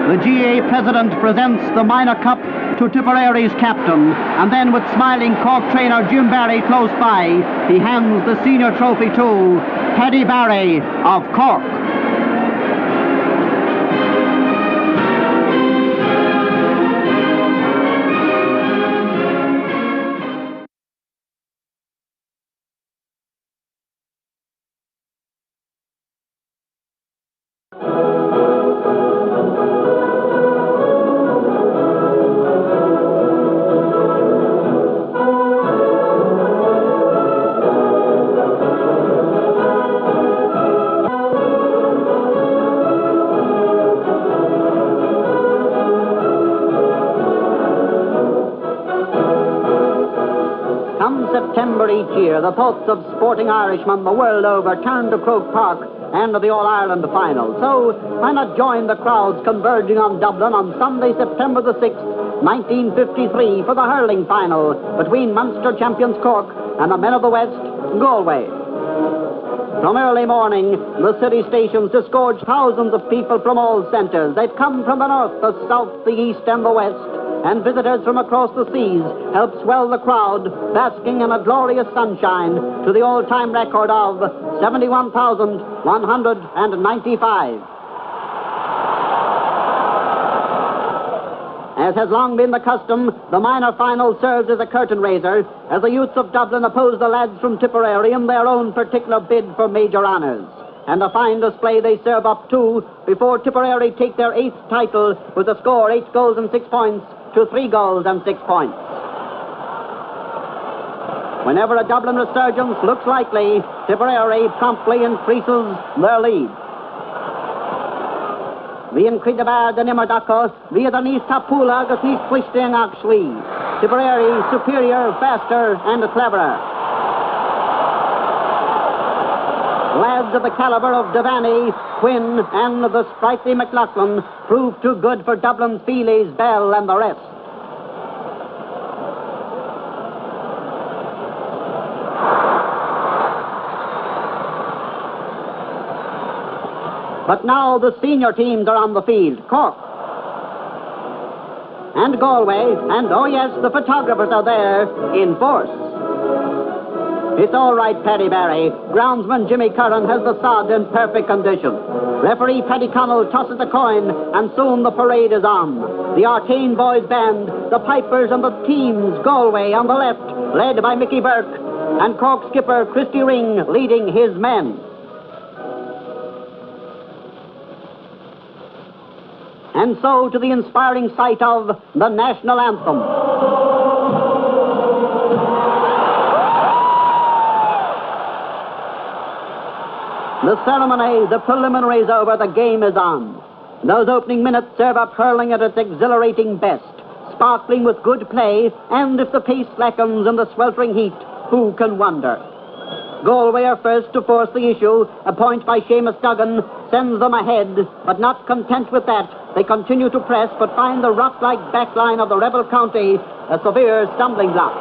The GA president presents the minor cup to Tipperary's captain, and then with smiling Cork trainer Jim Barry close by, he hands the senior trophy to Paddy Barry of Cork. September each year, the thoughts of sporting Irishmen the world over turn to Croke Park and the All-Ireland final. So, why not join the crowds converging on Dublin on Sunday, September the 6th, 1953, for the hurling final between Munster champions Cork and the men of the West, Galway. From early morning, the city stations disgorge thousands of people from all centres. They've come from the north, the south, the east, and the west. And visitors from across the seas help swell the crowd, basking in a glorious sunshine to the all-time record of 71,195. As has long been the custom, the minor final serves as a curtain raiser as the youths of Dublin oppose the lads from Tipperary in their own particular bid for major honours. And a fine display they serve up to before Tipperary take their 8th title with a score 8 goals and 6 points to 3 goals and 6 points. Whenever a Dublin resurgence looks likely, Tipperary promptly increases their lead. The incredible de Nimmerdaco, via the Nis Tapula, the Nis Twisting Axley. Tipperary superior, faster, and cleverer. Lads of the caliber of Devaney, Quinn, and the sprightly McLaughlin proved too good for Dublin's Feelies, Bell, and the rest. But now the senior teams are on the field. Cork and Galway, and oh yes, the photographers are there in force. It's all right, Paddy Barry. Groundsman Jimmy Curran has the sod in perfect condition. Referee Paddy Connell tosses a coin, and soon the parade is on. The Arcane Boys Band, the Pipers and the teams, Galway on the left, led by Mickey Burke, and Cork skipper Christy Ring leading his men. And so to the inspiring sight of the national anthem. The ceremony, the preliminaries over, the game is on. Those opening minutes serve up hurling at its exhilarating best, sparkling with good play, and if the pace slackens in the sweltering heat, who can wonder? Galway are first to force the issue. A point by Seamus Duggan sends them ahead, but not content with that, they continue to press, but find the rock-like backline of the rebel county a severe stumbling block.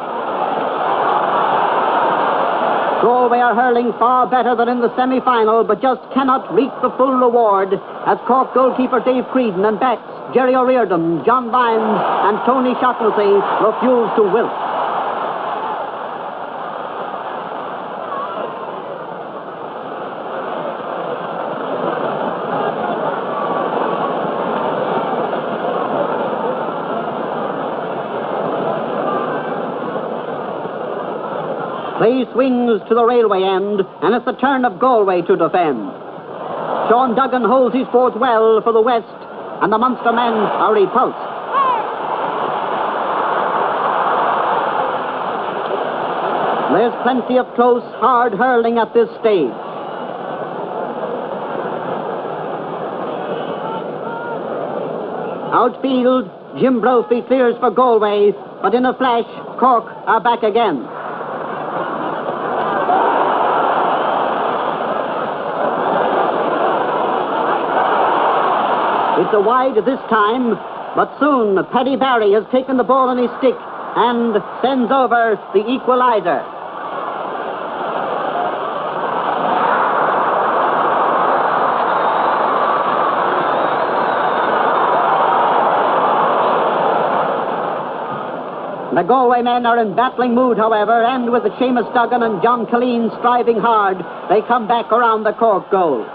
Galway are hurling far better than in the semi-final, but just cannot reap the full reward as Cork goalkeeper Dave Creedon and backs Jerry O'Riordan, John Vines, and Tony Shaughnessy refuse to wilt. Play swings to the railway end, and it's the turn of Galway to defend. Sean Duggan holds his fort well for the West, and the Munster men are repulsed. There's plenty of close, hard hurling at this stage. Outfield, Jim Brophy clears for Galway, but in a flash, Cork are back again. It's a wide this time, but soon Paddy Barry has taken the ball on his stick and sends over the equalizer. The Galway men are in battling mood, however, and with Seamus Duggan and John Killeen striving hard, they come back around the Cork goal.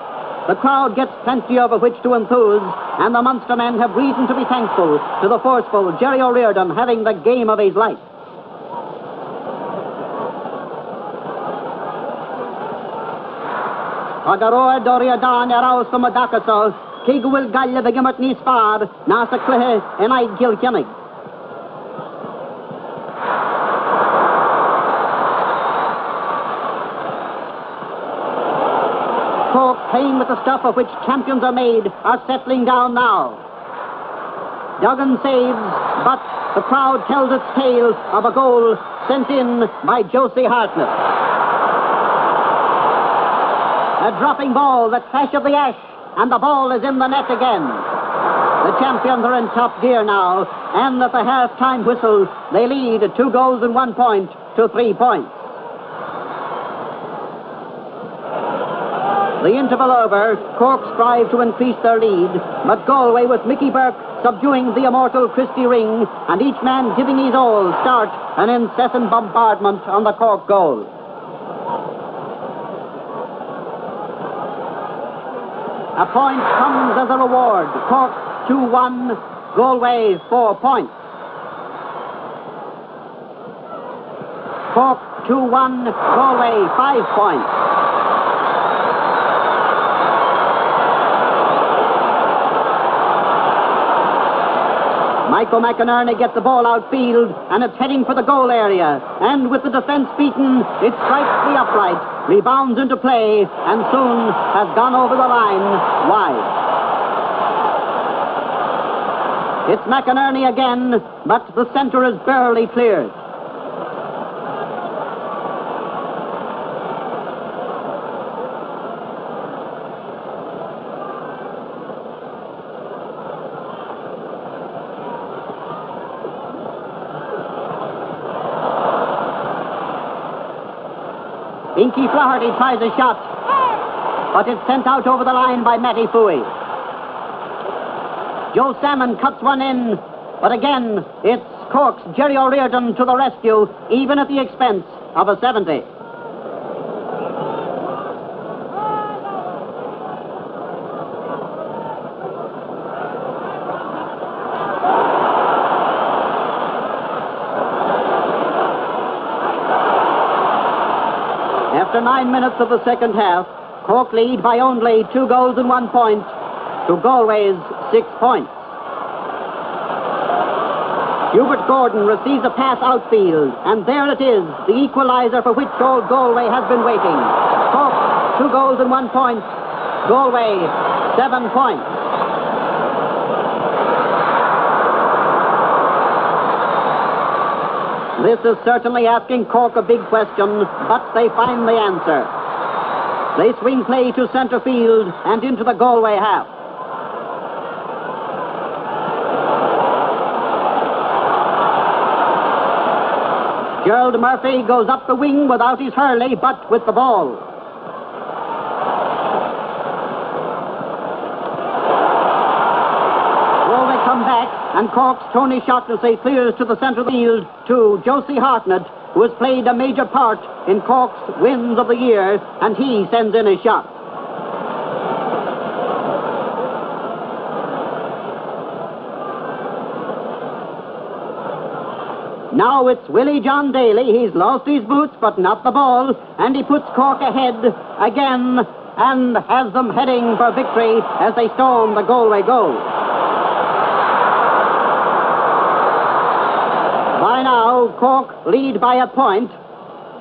The crowd gets plenty over which to enthuse, and the Munster men have reason to be thankful to the forceful Jerry O'Riordan having the game of his life. Agaroa Doriadan eraus the Madakaso, Kig will galle the Gimmert Nispar, Nasa Clehe, and I Gilkennig. Cork, playing with the stuff of which champions are made, are settling down now. Duggan saves, but the crowd tells its tale of a goal sent in by Josie Hartnett. A dropping ball, the clash of the ash, and the ball is in the net again. The champions are in top gear now, and at the half-time whistle, they lead 2 goals and 1 point to 3 points. The interval over, Cork strive to increase their lead, but Galway with Mickey Burke subduing the immortal Christy Ring, and each man giving his all, start an incessant bombardment on the Cork goal. A point comes as a reward. Cork 2-1, Galway 4 points. Cork 2-1, Galway 5 points. Michael McInerney gets the ball outfield, and it's heading for the goal area. And with the defense beaten, it strikes the upright, rebounds into play, and soon has gone over the line wide. It's McInerney again, but the center is barely cleared. Inky Flaherty tries a shot, but it's sent out over the line by Matty Fooey. Joe Salmon cuts one in, but again, it's Cork's Jerry O'Riordan to the rescue, even at the expense of a 70. After 9 minutes of the second half, Cork lead by only 2 goals and 1 point to Galway's 6 points. Hubert Gordon receives a pass outfield, and there it is, the equaliser for which all Galway has been waiting. Cork, 2 goals and 1 point. Galway, 7 points. This is certainly asking Cork a big question, but they find the answer. They swing play to centre field and into the Galway half. Gerald Murphy goes up the wing without his hurley, but with the ball. Galway come back, and Cork's Tony Shaughnessy clears to the centre of the field to Josie Hartnett, who has played a major part in Cork's wins of the year, and he sends in a shot. Now it's Willie John Daly. He's lost his boots, but not the ball, and he puts Cork ahead again and has them heading for victory as they storm the Galway goal. By now, Cork lead by a point,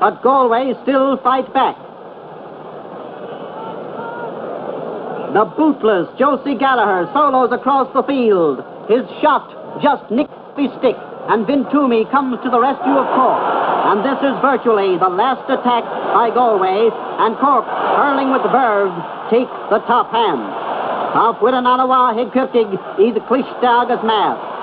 but Galway still fight back. The bootless Josie Gallagher solos across the field. His shot just nicks his stick, and Vintumi comes to the rescue of Cork. And this is virtually the last attack by Galway, and Cork, hurling with verve, take the top hand. Half with an Anawa Higkirkig, either Clishtag as Math.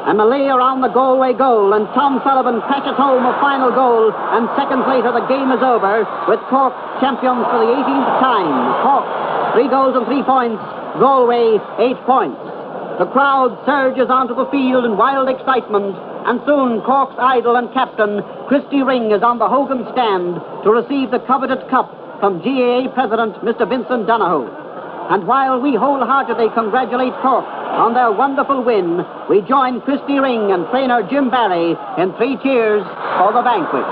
A melee around the Galway goal, and Tom Sullivan crashes home a final goal, and seconds later the game is over, with Cork champions for the 18th time. Cork, 3 goals and 3 points, Galway, 8 points. The crowd surges onto the field in wild excitement, and soon Cork's idol and captain, Christy Ring, is on the Hogan stand to receive the coveted cup from GAA President Mr. Vincent Donohoe. And while we wholeheartedly congratulate Cork on their wonderful win, we join Christy Ring and trainer Jim Barry in 3 cheers for the banquet.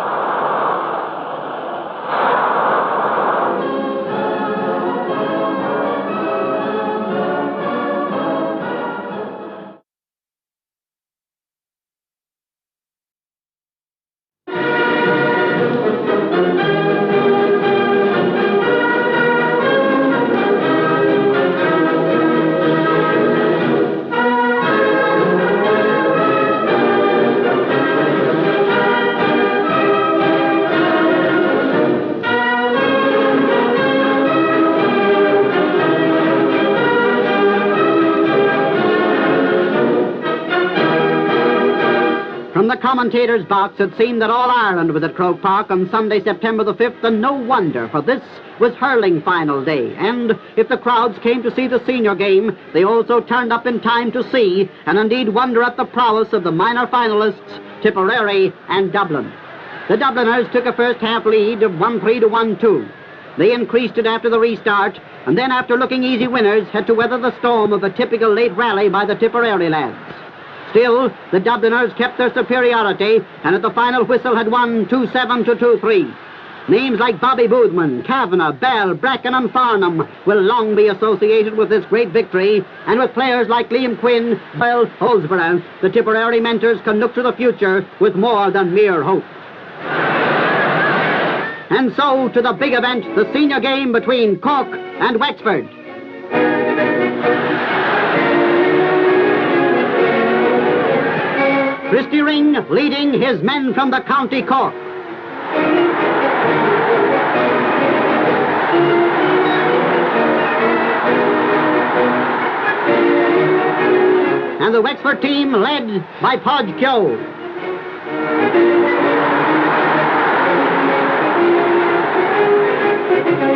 Commentator's box, it seemed that all Ireland was at Croke Park on Sunday, September the 5th, and no wonder, for this was hurling final day. And if the crowds came to see the senior game, they also turned up in time to see, and indeed wonder at the prowess of the minor finalists, Tipperary and Dublin. The Dubliners took a first half lead of 1-3 to 1-2. They increased it after the restart, and then after looking easy winners, had to weather the storm of a typical late rally by the Tipperary lads. Still, the Dubliners kept their superiority, and at the final whistle had won 2-7 to 2-3. Names like Bobby Boodman, Kavanagh, Bell, Bracken and Farnham will long be associated with this great victory, and with players like Liam Quinn, Bell, Holsborough, the Tipperary mentors can look to the future with more than mere hope. And so to the big event, the senior game between Cork and Wexford. Christy Ring leading his men from the County Cork. And the Wexford team led by Podge Keogh.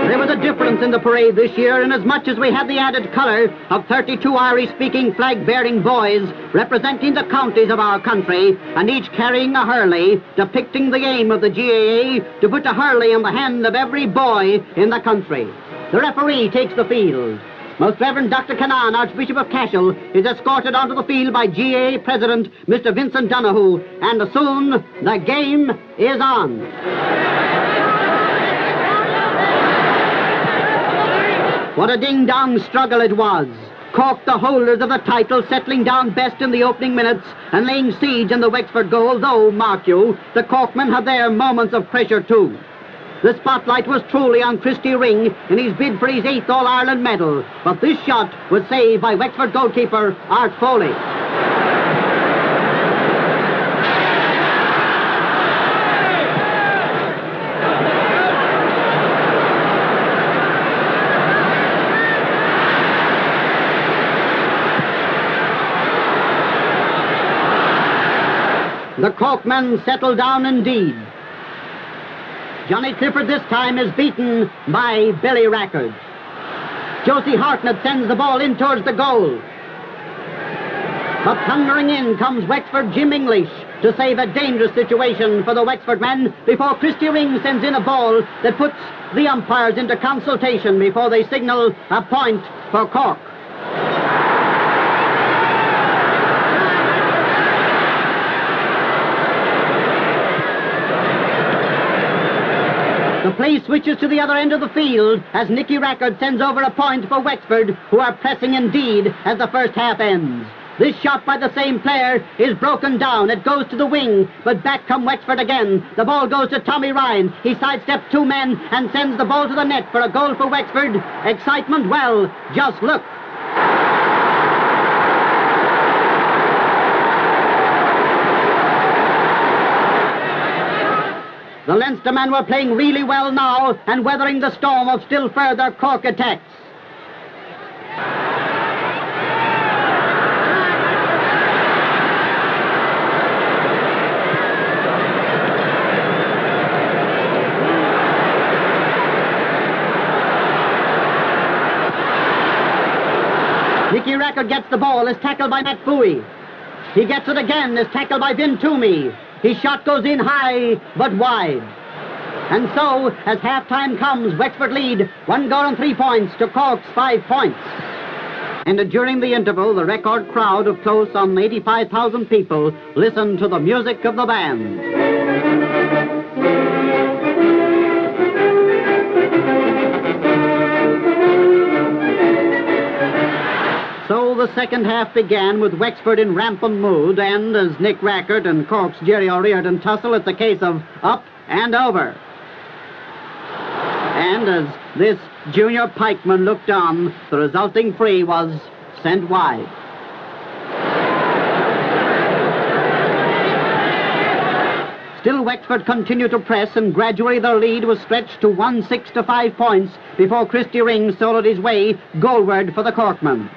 There was a difference in the parade this year, inasmuch as we had the added colour of 32 Irish-speaking flag-bearing boys representing the counties of our country, and each carrying a hurley, depicting the aim of the GAA to put a hurley in the hand of every boy in the country. The referee takes the field. Most Reverend Dr. Canaan, Archbishop of Cashel, is escorted onto the field by GAA President Mr. Vincent Donoghue, and soon the game is on. What a ding-dong struggle it was. Cork, the holders of the title, settling down best in the opening minutes and laying siege in the Wexford goal, though, mark you, the Corkmen had their moments of pressure too. The spotlight was truly on Christy Ring in his bid for his 8th All-Ireland medal, but this shot was saved by Wexford goalkeeper Art Foley. The Corkmen settle down indeed. Johnny Clifford this time is beaten by Billy Rackard. Josie Hartnett sends the ball in towards the goal. But thundering in comes Wexford Jim English to save a dangerous situation for the Wexford men before Christy Ring sends in a ball that puts the umpires into consultation before they signal a point for Cork. The play switches to the other end of the field as Nicky Rackard sends over a point for Wexford, who are pressing indeed as the first half ends. This shot by the same player is broken down. It goes to the wing, but back come Wexford again. The ball goes to Tommy Ryan. He sidesteps 2 men and sends the ball to the net for a goal for Wexford. Excitement, well, just look. The Leinstermen were playing really well now and weathering the storm of still further Cork attacks. Nicky Rackard gets the ball, is tackled by Matt Bowie. He gets it again, is tackled by Vin Toomey. His shot goes in high, but wide. And so, as half-time comes, Wexford lead 1 goal and 3 points to Cork's 5 points. And during the interval, the record crowd of close on 85,000 people listened to the music of the band. So the second half began with Wexford in rampant mood, and as Nick Rackard and Cork's Jerry O'Riordan tussle, it's a case of up and over. And as this junior pikeman looked on, the resulting free was sent wide. Still Wexford continued to press, and gradually their lead was stretched to 1-6 to 5 points before Christy Ring soloed his way goalward for the Corkmen.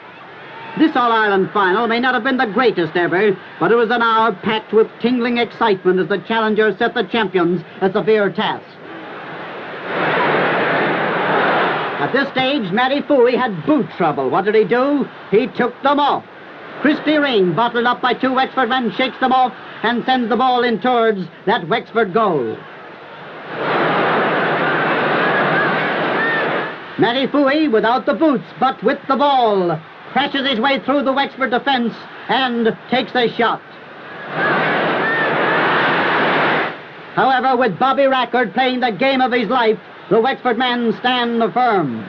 This All-Ireland final may not have been the greatest ever, but it was an hour packed with tingling excitement as the challengers set the champions a severe task. At this stage, Matty Fourie had boot trouble. What did he do? He took them off. Christy Ring, bottled up by 2 Wexford men, shakes them off and sends the ball in towards that Wexford goal. Matty Fourie, without the boots, but with the ball, crashes his way through the Wexford defence and takes a shot. However, with Bobby Rackard playing the game of his life, the Wexford men stand firm.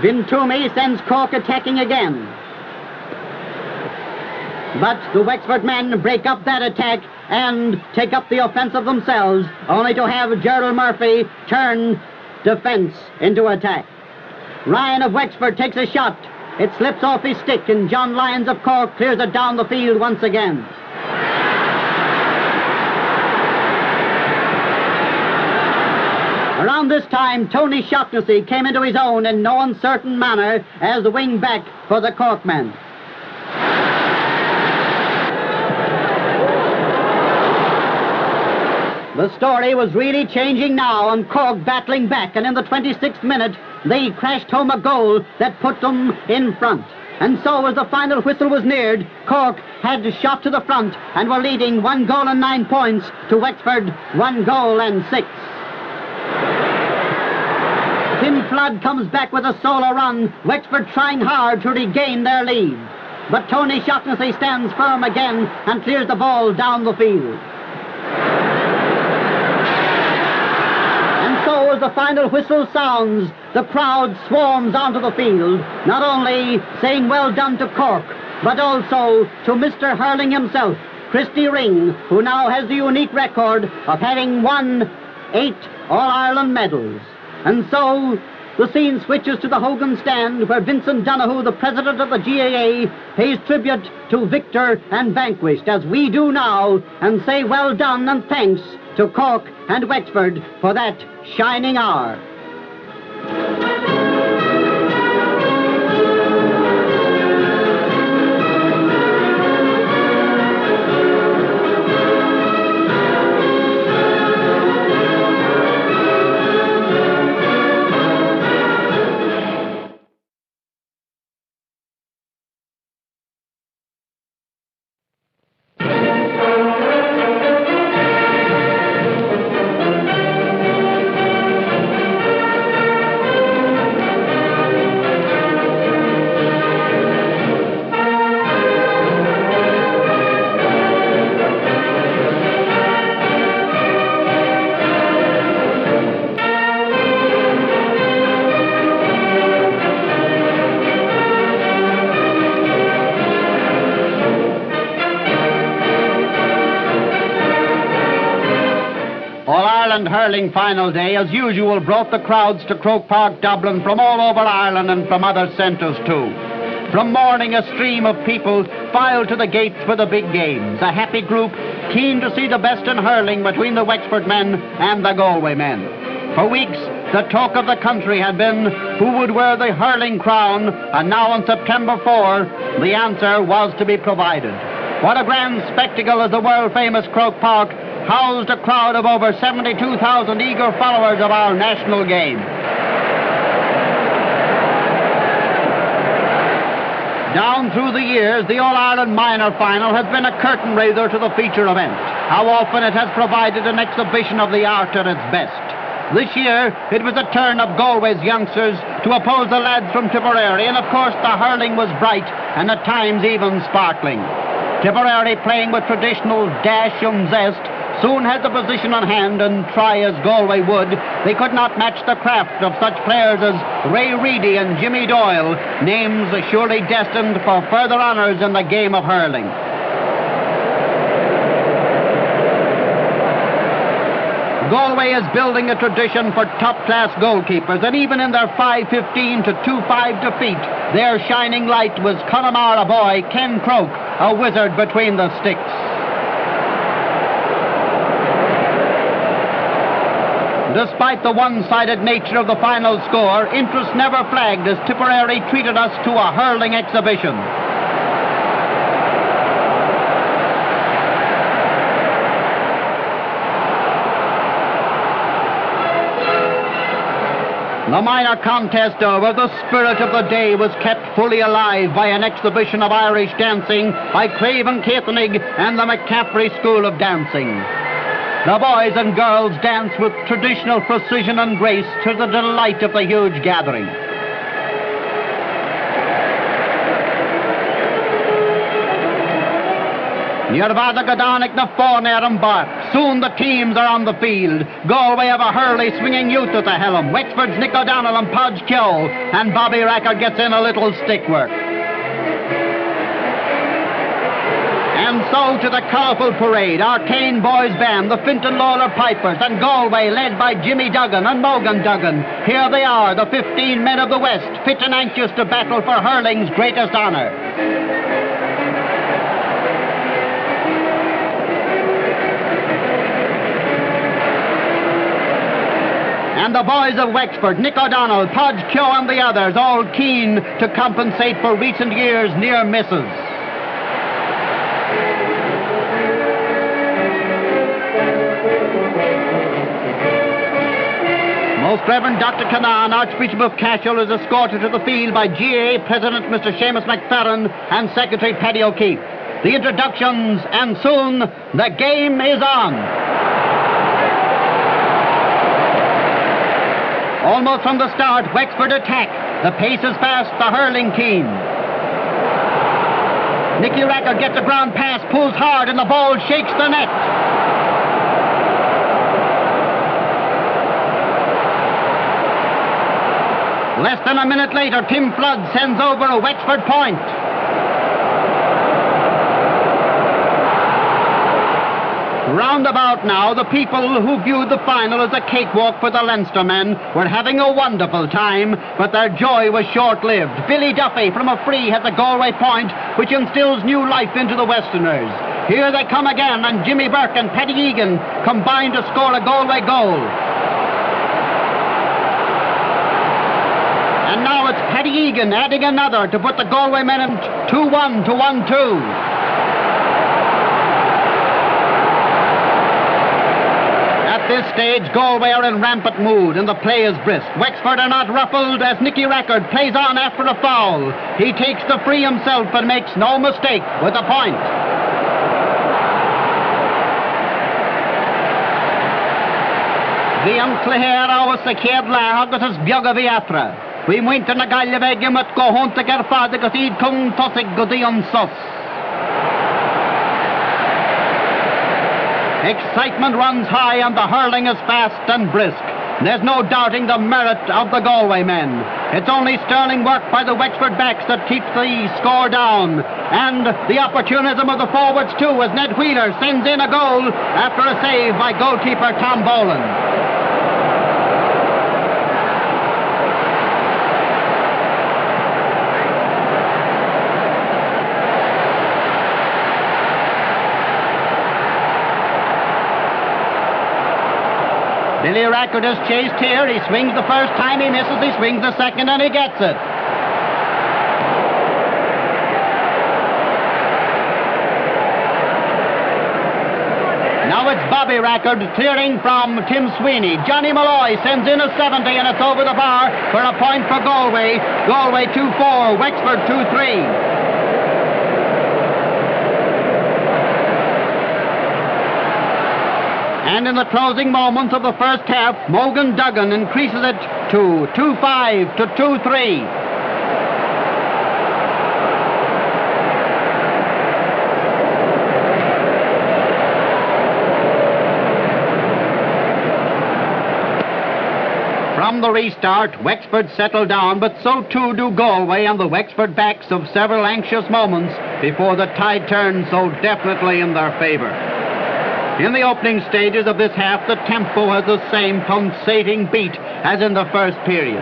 Vin Toomey sends Cork attacking again. But the Wexford men break up that attack and take up the offensive themselves, only to have Gerald Murphy turn defence into attack. Ryan of Wexford takes a shot. It slips off his stick, and John Lyons of Cork clears it down the field once again. Around this time, Tony Shaughnessy came into his own in no uncertain manner as the wing-back for the Corkmen. The story was really changing now, and Cork battling back, and in the 26th minute, they crashed home a goal that put them in front. And so, as the final whistle was neared, Cork had shot to the front and were leading 1 goal and 9 points to Wexford 1 goal and 6. Tim Flood comes back with a solo run, Wexford trying hard to regain their lead. But Tony Shaughnessy stands firm again and clears the ball down the field. And so, as the final whistle sounds, the crowd swarms onto the field, not only saying well done to Cork, but also to Mr. Hurling himself, Christy Ring, who now has the unique record of having won 8 All-Ireland medals. And so, the scene switches to the Hogan stand, where Vincent Donoghue, the president of the GAA, pays tribute to victor and vanquished, as we do now, and say well done and thanks to Cork and Wexford for that shining hour. Hurling final day, as usual, brought the crowds to Croke Park, Dublin, from all over Ireland and from other centres too. From morning, a stream of people filed to the gates for the big games, a happy group keen to see the best in hurling between the Wexford men and the Galway men. For weeks, the talk of the country had been who would wear the hurling crown, and now on September 4, the answer was to be provided. What a grand spectacle as the world-famous Croke Park housed a crowd of over 72,000 eager followers of our national game. Down through the years, the All-Ireland Minor Final has been a curtain raiser to the feature event. How often it has provided an exhibition of the art at its best. This year, it was the turn of Galway's youngsters to oppose the lads from Tipperary, and of course the hurling was bright and at times even sparkling. Tipperary, playing with traditional dash and zest, soon had the position on hand, and try as Galway would, they could not match the craft of such players as Ray Reedy and Jimmy Doyle, names surely destined for further honours in the game of hurling. Galway is building a tradition for top-class goalkeepers, and even in their 5-15 to 2-5 defeat, their shining light was Connemara boy Ken Croke, a wizard between the sticks. Despite the one-sided nature of the final score, interest never flagged as Tipperary treated us to a hurling exhibition. The minor contest over, the spirit of the day was kept fully alive by an exhibition of Irish dancing by Craven Caithnigg and the McCaffrey School of Dancing. The boys and girls danced with traditional precision and grace to the delight of the huge gathering. Nirvada Godanik na Fornair and Bark. Soon the teams are on the field. Galway have a hurley swinging youth at the helm. Wexford's Nick O'Donnell and Podge Kyo. And Bobby Racker gets in a little stick work. And so to the colourful parade, Arcane Boys Band, the Fintan Lawler Pipers, and Galway, led by Jimmy Duggan and Mogan Duggan. Here they are, the 15 men of the West, fit and anxious to battle for hurling's greatest honour. And the boys of Wexford, Nick O'Donnell, Podge Kyo and the others, all keen to compensate for recent years' near misses. Most Reverend Dr. Canaan, Archbishop of Cashel, is escorted to the field by GA President Mr. Seamus McFerrin and Secretary Paddy O'Keefe. The introductions, and soon the game is on. Almost from the start, Wexford attack. The pace is fast, the hurling keen. Nicky Rackard gets a ground pass, pulls hard, and the ball shakes the net. Less than a minute later, Tim Flood sends over a Wexford point. Roundabout now, the people who viewed the final as a cakewalk for the Leinster men were having a wonderful time, but their joy was short-lived. Billy Duffy from a free has a Galway point, which instills new life into the Westerners. Here they come again, and Jimmy Burke and Paddy Egan combine to score a Galway goal. And now it's Paddy Egan adding another to put the Galway men in 2-1 to 1-2. At this stage, Galway are in rampant mood and the play is brisk. Wexford are not ruffled as Nicky Rackard plays on after a foul. He takes the free himself and makes no mistake with a point. Bhí an chluhéir áwas sa chéad lá agus is beag a bhí atra. Bhí muintir na GAILLIMH gimmit go honta gar fad agus iad cwng tosig go dtí an sus. Excitement runs high and the hurling is fast and brisk. There's no doubting the merit of the Galway men. It's only sterling work by the Wexford backs that keeps the score down. And the opportunism of the forwards too, as Ned Wheeler sends in a goal after a save by goalkeeper Tom Boland. Billy Rackard is chased here. He swings the first time, he misses, he swings the second, and he gets it. Now it's Bobby Rackard clearing from Tim Sweeney. Johnny Malloy sends in a 70, and it's over the bar for a point for Galway. Galway 2-4, Wexford 2-3. And in the closing moments of the first half, Mogan Duggan increases it to 2-5 to 2-3. From the restart, Wexford settle down, but so too do Galway and the Wexford backs of several anxious moments before the tide turns so definitely in their favour. In the opening stages of this half, the tempo has the same pulsating beat as in the first period.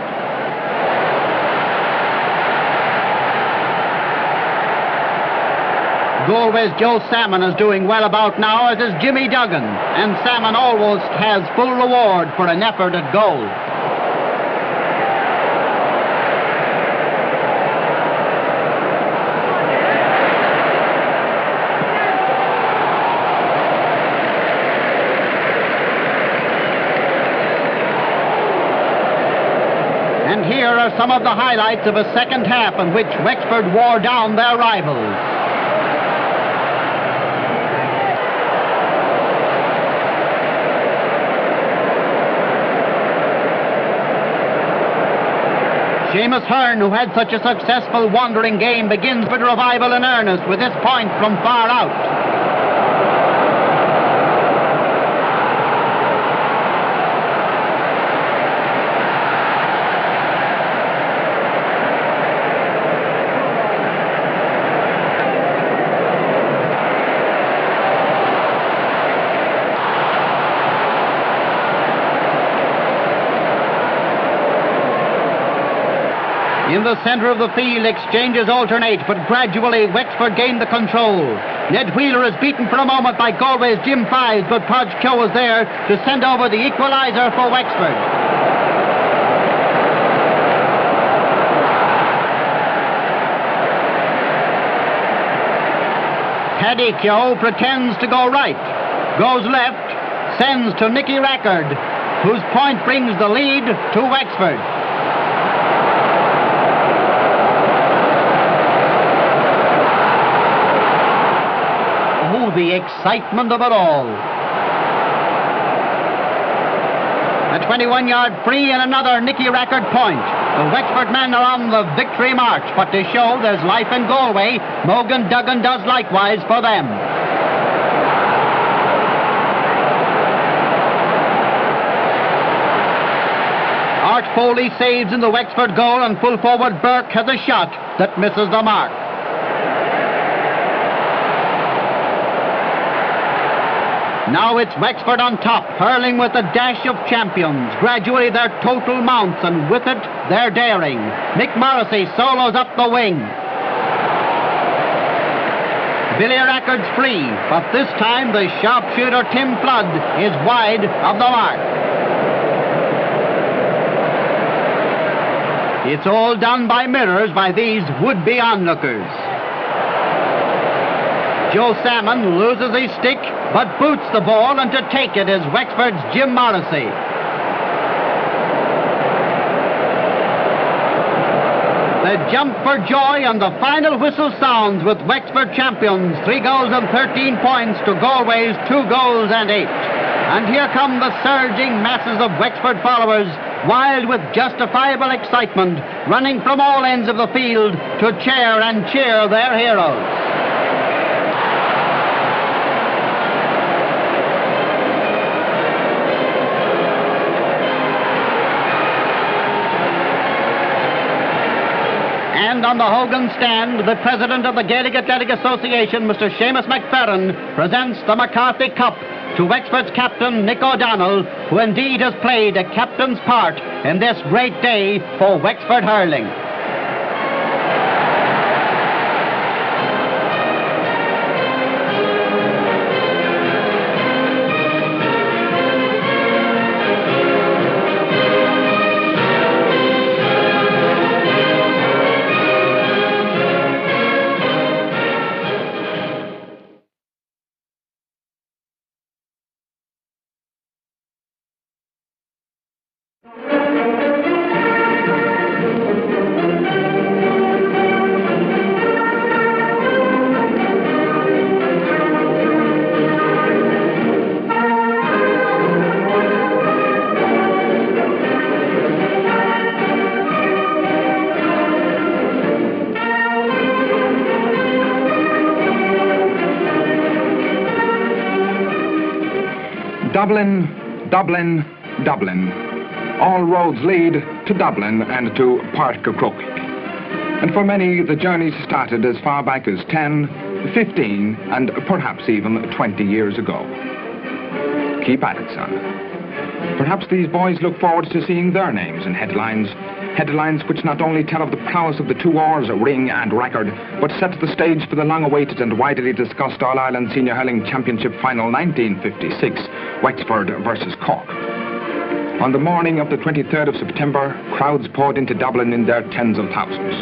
Galway's Joe Salmon is doing well about now, as is Jimmy Duggan, and Salmon almost has full reward for an effort at goal. And here are some of the highlights of a second half in which Wexford wore down their rivals. Seamus Hearn, who had such a successful wandering game, begins with revival in earnest with this point from far out. In the centre of the field, exchanges alternate, but gradually Wexford gain the control. Ned Wheeler is beaten for a moment by Galway's Jim Fives, but Podge Keogh is there to send over the equaliser for Wexford. Paddy Keogh pretends to go right, goes left, sends to Nicky Rackard. whose point brings the lead to Wexford. Oh, the excitement of it all. A 21-yard free and another Nicky Rackard point. The Wexford men are on the victory march, but to show there's life in Galway, Mogan Duggan does likewise for them. Art Foley saves in the Wexford goal, and full forward Burke has a shot that misses the mark. Now it's Wexford on top, hurling with the dash of champions. Gradually their total mounts, and with it, their daring. Mick Morrissey solos up the wing. Billy Rackard's free, but this time the sharpshooter Tim Flood is wide of the mark. It's all done by mirrors by these would-be onlookers. Joe Salmon loses his stick, but boots the ball, and to take it is Wexford's Jim Morrissey. They jump for joy, and the final whistle sounds with Wexford champions, 3 goals and 13 points to Galway's 2 goals and 8. And here come the surging masses of Wexford followers, wild with justifiable excitement, running from all ends of the field to cheer and cheer their heroes. And on the Hogan stand, the president of the Gaelic Athletic Association, Mr. Seamus McFerrin, presents the McCarthy Cup to Wexford's captain, Nick O'Donnell, who indeed has played a captain's part in this great day for Wexford hurling. Dublin, Dublin, Dublin. All roads lead to Dublin and to Páirc Croke. And for many, the journeys started as far back as 10, 15, and perhaps even 20 years ago. Keep at it, son. Perhaps these boys look forward to seeing their names in headlines. Headlines which not only tell of the prowess of the two oars, Ring and Rackard, but set the stage for the long-awaited and widely discussed All-Ireland Senior Hurling Championship Final 1956, Wexford versus Cork. On the morning of the 23rd of September, crowds poured into Dublin in their tens of thousands.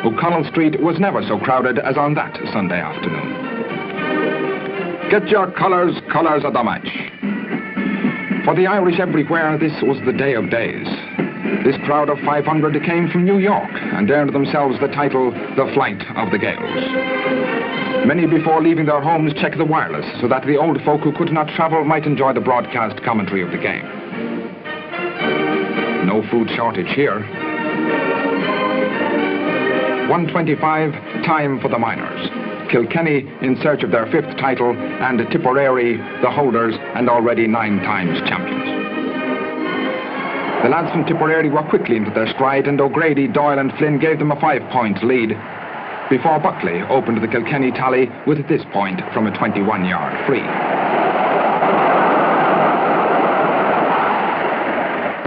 O'Connell Street was never so crowded as on that Sunday afternoon. Get your colours of the match. For the Irish everywhere, this was the day of days. This crowd of 500 came from New York and earned themselves the title, the Flight of the Gaels. Many before leaving their homes checked the wireless so that the old folk who could not travel might enjoy the broadcast commentary of the game. No food shortage here. 1:25, time for the minors. Kilkenny in search of their 5th title, and Tipperary, the holders and already 9 times champions. The lads from Tipperary were quickly into their stride, and O'Grady, Doyle and Flynn gave them a 5-point lead before Buckley opened the Kilkenny tally with this point from a 21-yard free.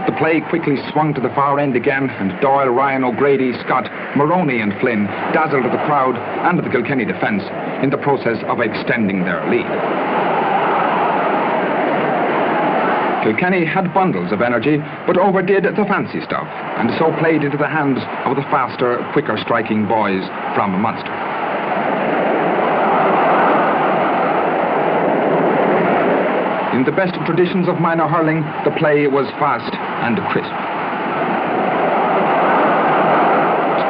The play quickly swung to the far end again, and Doyle, Ryan, O'Grady, Scott, Maroney and Flynn dazzled the crowd and the Kilkenny defence in the process of extending their lead. Kilkenny had bundles of energy, but overdid the fancy stuff, and so played into the hands of the faster, quicker striking boys from Munster. In the best traditions of minor hurling, the play was fast and crisp.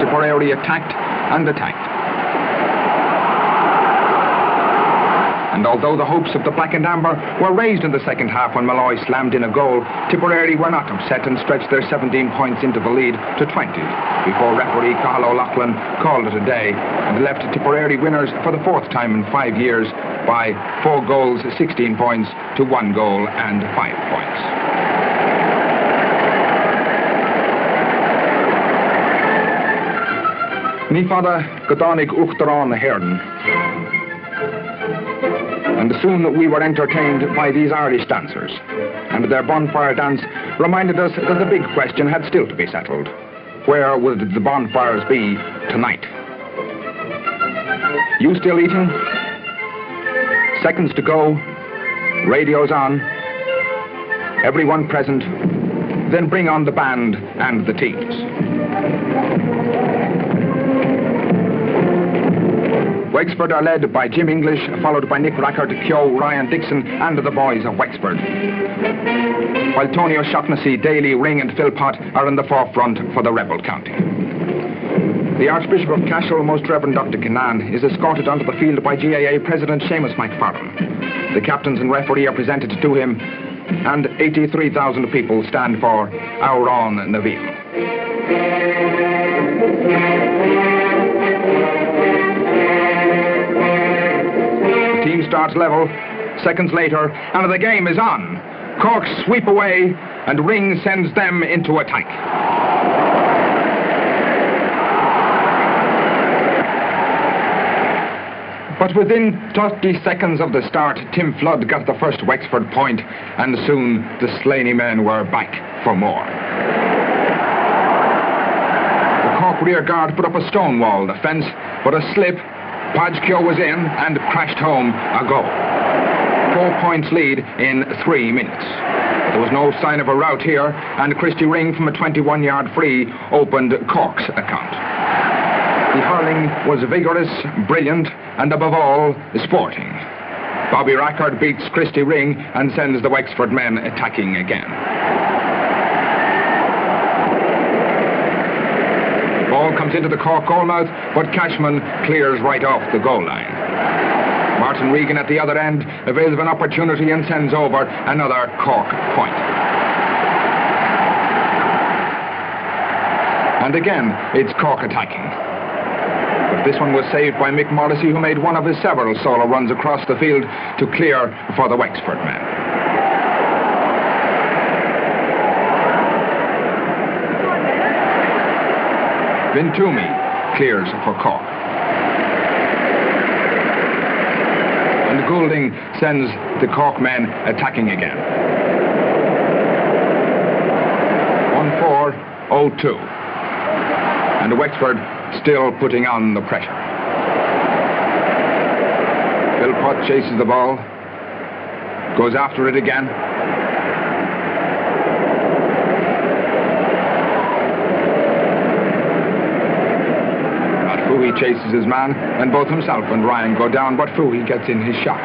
Tipperary attacked and attacked. And although the hopes of the Black and Amber were raised in the second half when Malloy slammed in a goal, Tipperary were not upset and stretched their 17 points into the lead to 20 before referee Cathal O'Loughlin called it a day and left Tipperary winners for the fourth time in 5 years by 4 goals, 16 points to 1 goal and 5 points. Ní fada Godanig Uchtaran Herden. And soon we were entertained by these Irish dancers. And their bonfire dance reminded us that the big question had still to be settled. Where would the bonfires be tonight? You still eating? Seconds to go. Radio's on. Everyone present. Then bring on the band and the teams. Wexford are led by Jim English, followed by Nick Rackard, Keogh, Ryan Dixon, and the boys of Wexford. While Tony O'Shaughnessy, Daly, Ring and Philpott are in the forefront for the rebel county. The Archbishop of Cashel, Most Reverend Dr. Kinnan, is escorted onto the field by GAA President Seamus McFarlane. The captains and referee are presented to him, and 83,000 people stand for Our Own Naville. The team starts level, seconds later, and the game is on. Cork sweep away, and Ring sends them into attack. But within 30 seconds of the start, Tim Flood got the first Wexford point, and soon the Slaney men were back for more. The Cork rear guard put up a stonewall defence, but a slip, Podge Keogh was in and crashed home a goal. 4 points lead in 3 minutes. There was no sign of a rout here, and Christy Ring from a 21-yard free opened Cork's account. The hurling was vigorous, brilliant, and above all, sporting. Bobby Rackard beats Christy Ring and sends the Wexford men attacking again. Ball comes into the Cork goalmouth, but Cashman clears right off the goal line. Martin Regan at the other end avails of an opportunity and sends over another Cork point. And again, it's Cork attacking. But this one was saved by Mick Morrissey, who made one of his several solo runs across the field to clear for the Wexford men. Vin Toomey clears for Cork. And Goulding sends the Cork men attacking again. 1-4-0-2. And Wexford still putting on the pressure. Philpott chases the ball, goes after it again. Fouhy chases his man, and both himself and Ryan go down, but Fouhy gets in his shot.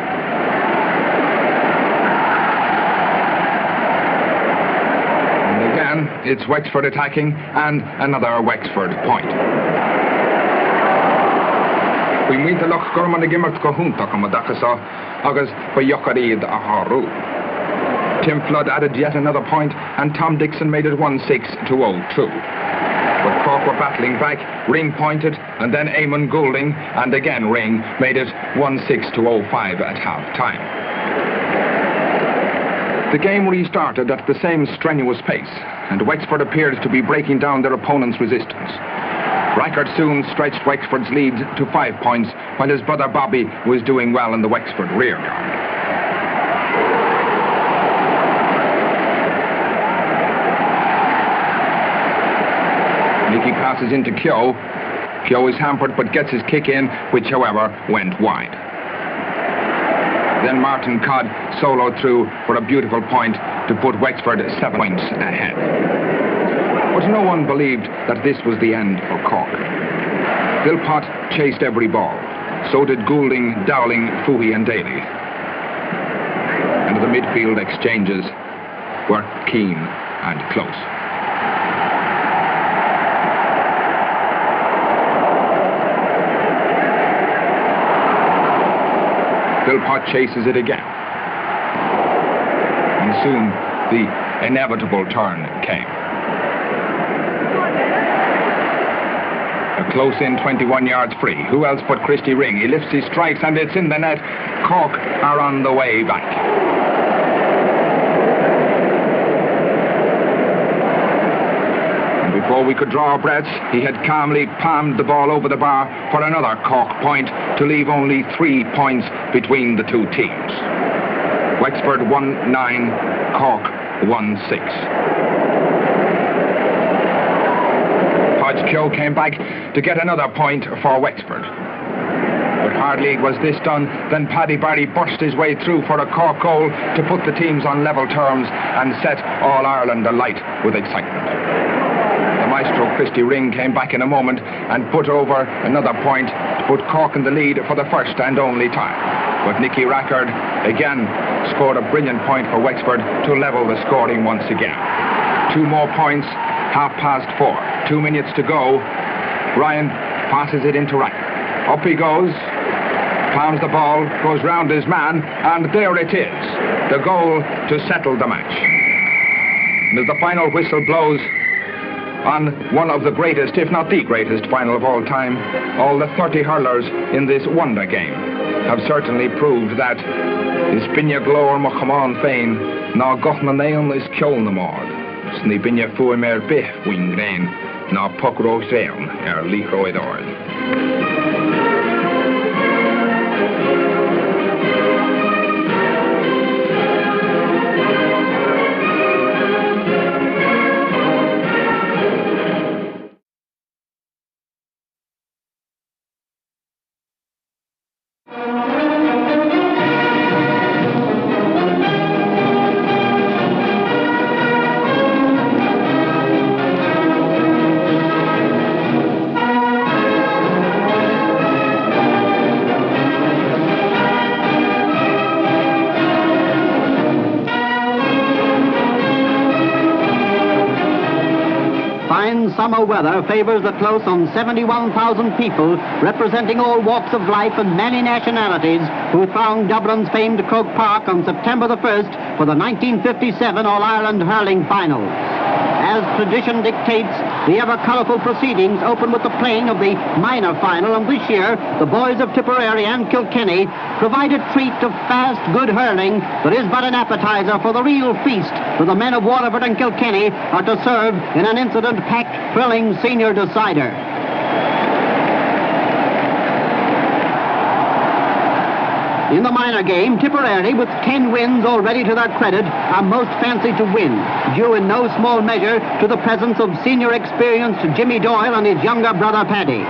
And again, it's Wexford attacking, and another Wexford point. We meet the gCARMAN the Gimmert Kohunta Kamadakasa, August for Yokarid Aharu. Tim Flood added yet another point, and Tom Dixon made it 1-6-0-2. But Cork were battling back, Ring pointed, and then Eamon Goulding, and again Ring made it 1-6-0-5 at half-time. The game restarted at the same strenuous pace, and Wexford appeared to be breaking down their opponent's resistance. Rackard soon stretched Wexford's lead to 5 points, while his brother Bobby was doing well in the Wexford rear guard. Nicky passes into Keogh. Keogh is hampered but gets his kick in, which, however, went wide. Then Martin Codd soloed through for a beautiful point to put Wexford 7 points ahead. But no one believed that this was the end for Cork. Philpott chased every ball. So did Goulding, Dowling, Fouhy and Daly. And the midfield exchanges were keen and close. Philpott chases it again. And soon the inevitable turn came. A close-in 21 yards free. Who else but Christy Ring? He lifts his strikes and it's in the net. Cork are on the way back. And before we could draw our breaths, he had calmly palmed the ball over the bar for another Cork point to leave only 3 points between the two teams. Wexford 1-9, Cork 1-6. Hodge came back to get another point for Wexford. But hardly was this done than Paddy Barry burst his way through for a Cork goal to put the teams on level terms and set All Ireland alight with excitement. The maestro Christy Ring came back in a moment and put over another point to put Cork in the lead for the first and only time. But Nicky Rackard again scored a brilliant point for Wexford to level the scoring once again. 2 more points, 4:30. 2 minutes to go. Ryan passes it into Rackard. Up he goes, palms the ball, goes round his man, and there it is, the goal to settle the match. And as the final whistle blows on one of the greatest, if not the greatest, final of all time, all the 30 hurlers in this wonder game have certainly proved that is binne glór mo chaman féin, ná goch na naon is ceol na mór, sní binne fuaim bith wing grain, ná pocro séan líchro idorn. Summer weather favors the close on 71,000 people, representing all walks of life and many nationalities, who thronged Dublin's famed Croke Park on September the 1st for the 1957 All-Ireland Hurling Final. As tradition dictates, the ever-colourful proceedings open with the playing of the minor final, and this year, the boys of Tipperary and Kilkenny provide a treat of fast, good hurling that is but an appetizer for the real feast that the men of Waterford and Kilkenny are to serve in an incident-packed, thrilling senior decider. In the minor game, Tipperary, with 10 wins already to their credit, are most fancied to win, due in no small measure to the presence of senior experienced Jimmy Doyle and his younger brother Paddy.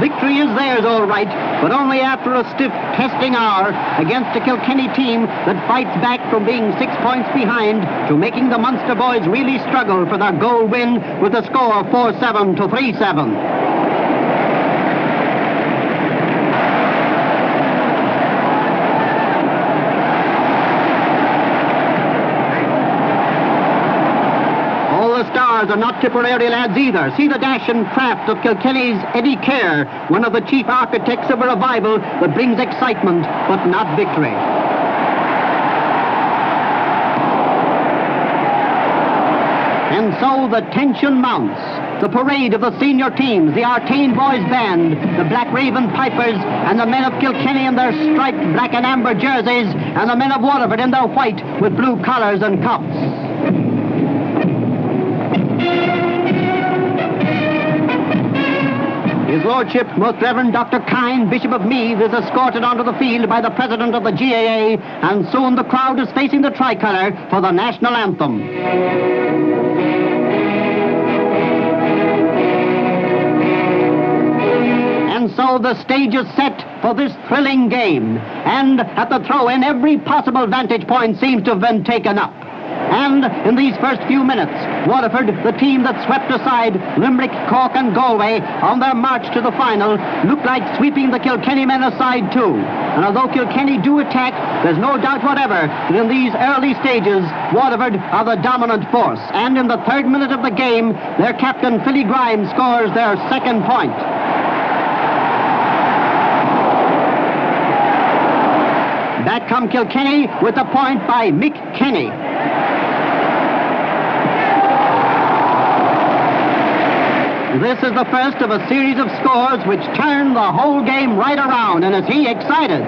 Victory is theirs, all right, but only after a stiff testing hour against a Kilkenny team that fights back from being 6 points behind to making the Munster boys really struggle for their goal win with a score of 4-7 to 3-7. Are not Tipperary lads either. See the dash and craft of Kilkenny's Eddie Kerr, one of the chief architects of a revival that brings excitement but not victory. And so the tension mounts. The parade of the senior teams, the Artane Boys Band, the Black Raven Pipers, and the men of Kilkenny in their striped black and amber jerseys, and the men of Waterford in their white with blue collars and cuffs. His Lordship, Most Reverend Dr. Kyne, Bishop of Meath, is escorted onto the field by the President of the GAA, and soon the crowd is facing the tricolour for the national anthem. And so the stage is set for this thrilling game, and at the throw-in, every possible vantage point seems to have been taken up. And in these first few minutes, Waterford, the team that swept aside Limerick, Cork and Galway on their march to the final, looked like sweeping the Kilkenny men aside too. And although Kilkenny do attack, there's no doubt whatever that in these early stages, Waterford are the dominant force. And in the third minute of the game, their captain, Philly Grimes, scores their second point. Back come Kilkenny with a point by Mick Kenny. This is the first of a series of scores which turn the whole game right around, and is he excited?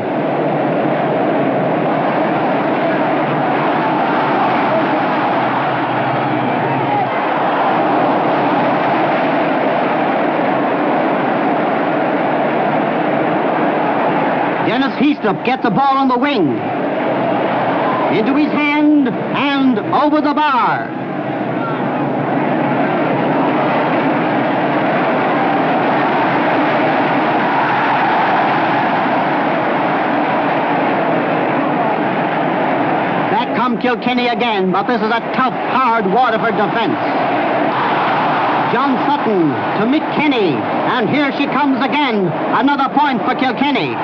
Dennis Heaslip gets the ball on the wing. Into his hand and over the bar. Back come Kilkenny again, but this is a tough, hard Waterford defense. John Sutton to Mick Kenny, and here she comes again. Another point for Kilkenny.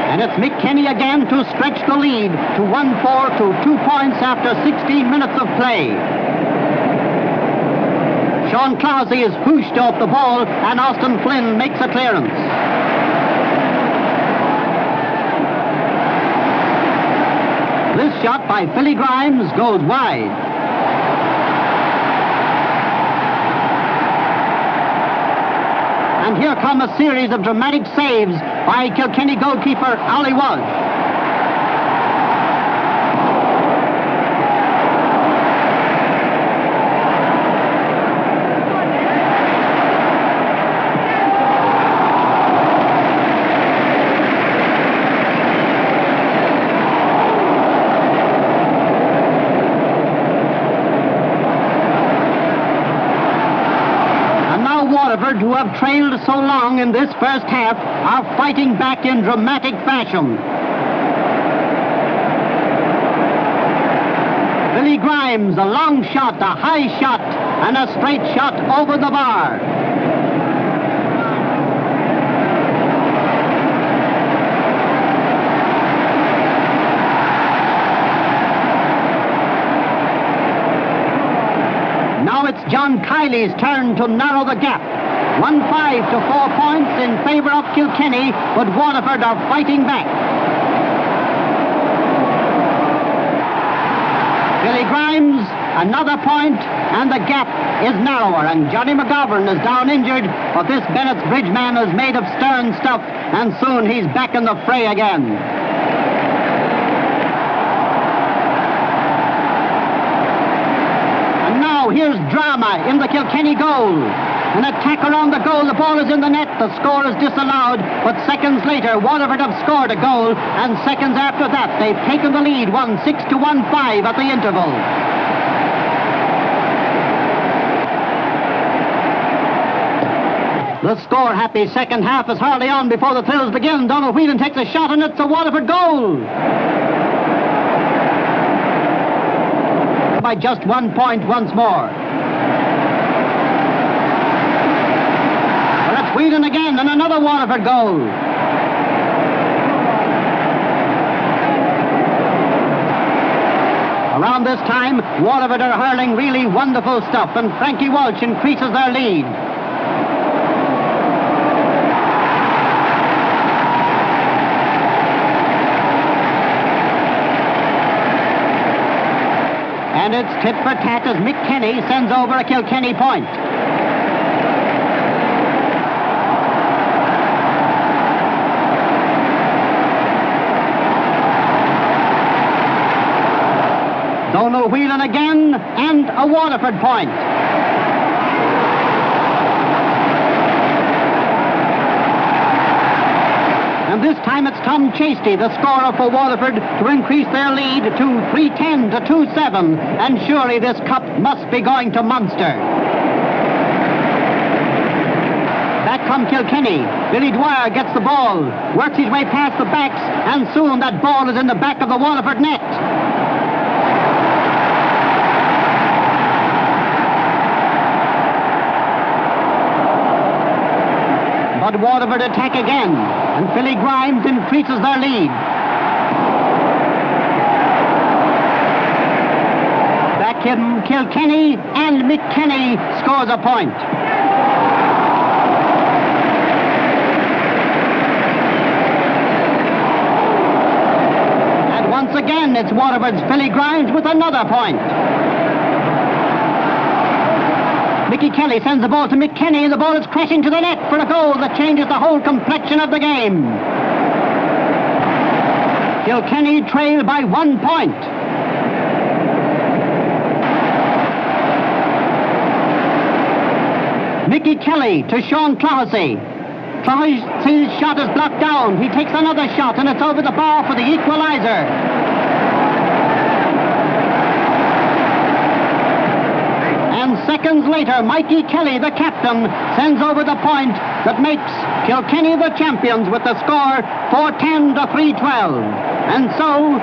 And it's Mick Kenny again to stretch the lead to 1-4 to 2 points after 16 minutes of play. Sean Clousey is pushed off the ball, and Austin Flynn makes a clearance. This shot by Philly Grimes goes wide. And here come a series of dramatic saves by Kilkenny goalkeeper Ali Walsh. Waterford, who have trailed so long in this first half, are fighting back in dramatic fashion. Billy Grimes, a long shot, a high shot, and a straight shot over the bar. Now it's John Kiley's turn to narrow the gap. 1-5 to 4 points in favor of Kilkenny, but Waterford are fighting back. Billy Grimes, another point, and the gap is narrower, and Johnny McGovern is down injured, but this Bennett's bridge man is made of stern stuff, and soon he's back in the fray again. Here's drama in the Kilkenny goal. An attack around the goal. The ball is in the net. The score is disallowed. But seconds later, Waterford have scored a goal. And seconds after that, they've taken the lead, 1-6 to 1-5 at the interval. The score-happy second half is hardly on before the thrills begin. Donald Whelan takes a shot, and it's a Waterford goal. By just 1 point once more. Well, it's Whelan again, and another Waterford goal. Around this time, Waterford are hurling really wonderful stuff, and Frankie Walsh increases their lead. And it's tit for tat as Mick Kenny sends over a Kilkenny point. Donald Whelan again, and a Waterford point. And this time it's Tom Chasty, the scorer for Waterford, to increase their lead to 3-10 to 2-7. And surely this cup must be going to Munster. from Kilkenny. Billy Dwyer gets the ball, works his way past the backs, and soon that ball is in the back of the Waterford net. But Waterford attack again, and Philly Grimes increases their lead. Back him, Kilkenny, and McKenny scores a point. And once again, it's Waterford's Philly Grimes with another point. Mickey Kelly sends the ball to McKenny, and the ball is crashing to the net for a goal that changes the whole complexion of the game. Kilkenny trail by 1 point. Mickey Kelly to Sean Clohessy. Clohessy's shot is blocked down. He takes another shot, and it's over the bar for the equalizer. And seconds later, Mikey Kelly, the captain, sends over the point that makes Kilkenny the champions with the score 4-10 to 3-12. And so,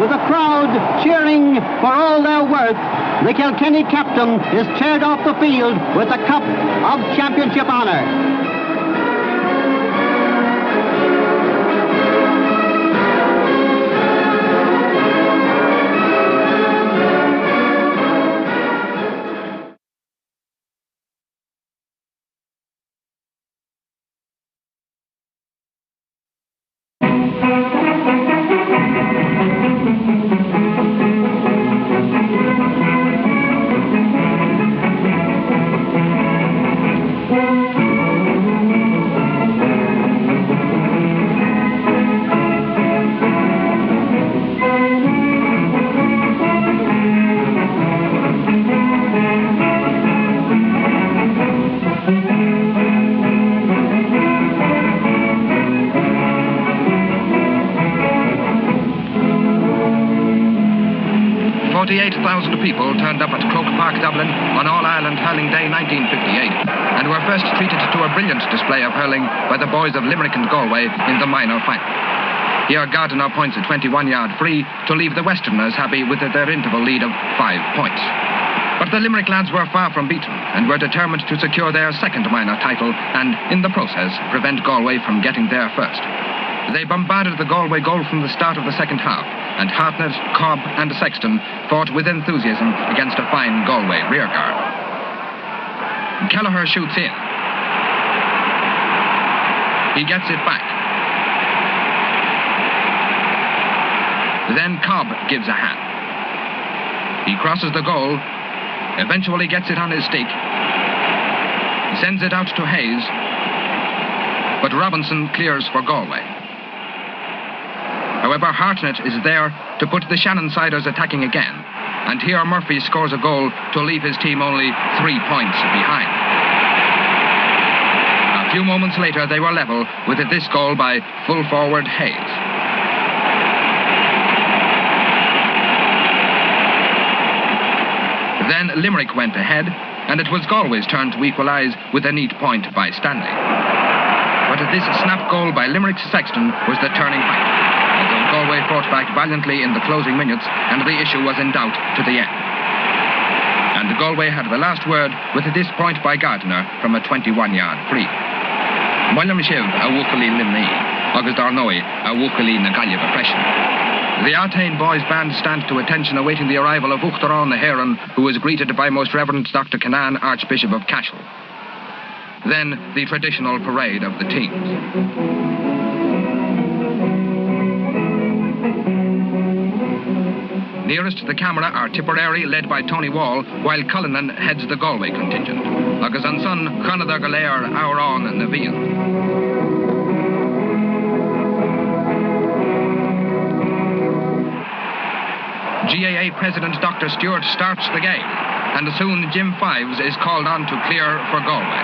with the crowd cheering for all their worth, the Kilkenny captain is cheered off the field with the cup of championship honor. People turned up at Croke Park, Dublin on All-Ireland Hurling Day 1958 and were first treated to a brilliant display of hurling by the boys of Limerick and Galway in the minor final. Here Gardiner points a 21-yard free to leave the Westerners happy with their interval lead of 5 points. But the Limerick lads were far from beaten and were determined to secure their second minor title and, in the process, prevent Galway from getting there first. They bombarded the Galway goal from the start of the second half, and Hartnett, Cobb and Sexton fought with enthusiasm against a fine Galway rearguard. Kelleher shoots in. He gets it back. Then Cobb gives a hand. He crosses the goal, eventually gets it on his stick. He sends it out to Hayes, but Robinson clears for Galway. However, Hartnett is there to put the Shannon-siders attacking again, and here Murphy scores a goal to leave his team only 3 points behind. A few moments later, they were level with this goal by full forward Hayes. Then Limerick went ahead, and it was Galway's turn to equalise with a neat point by Stanley. But this snap goal by Limerick's Sexton was the turning point. Although Galway fought back valiantly in the closing minutes, and the issue was in doubt to the end. And Galway had the last word with this point by Gardiner from a 21-yard free. Moilem Shiv a Wukali Limni, August Arnoy a Wukali na GAILLIMH freshen. The Artane Boys Band stand to attention awaiting the arrival of Uachtaráin na Héireann, who was greeted by Most Reverend Dr. Canaan, Archbishop of Cashel. Then the traditional parade of the teams. Nearest the camera are Tipperary, led by Tony Wall, while Cullinan heads the Galway contingent. Agus an son, Conadar Galair, Auron and Navíl. GAA President Dr. Stewart starts the game, and soon Jim Fives is called on to clear for Galway.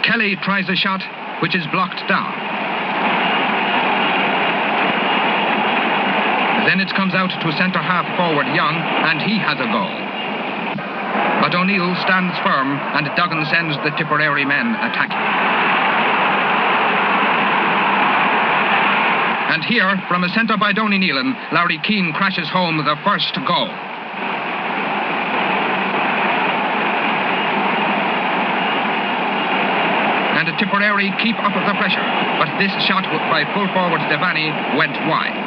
Kelly tries a shot, which is blocked down. Then it comes out to centre-half forward Young, and he has a goal. But O'Neill stands firm and Duggan sends the Tipperary men attacking. And here, from a centre by Donny Nealon, Larry Keane crashes home the first goal. And Tipperary keep up the pressure, but this shot by full forward Devaney went wide.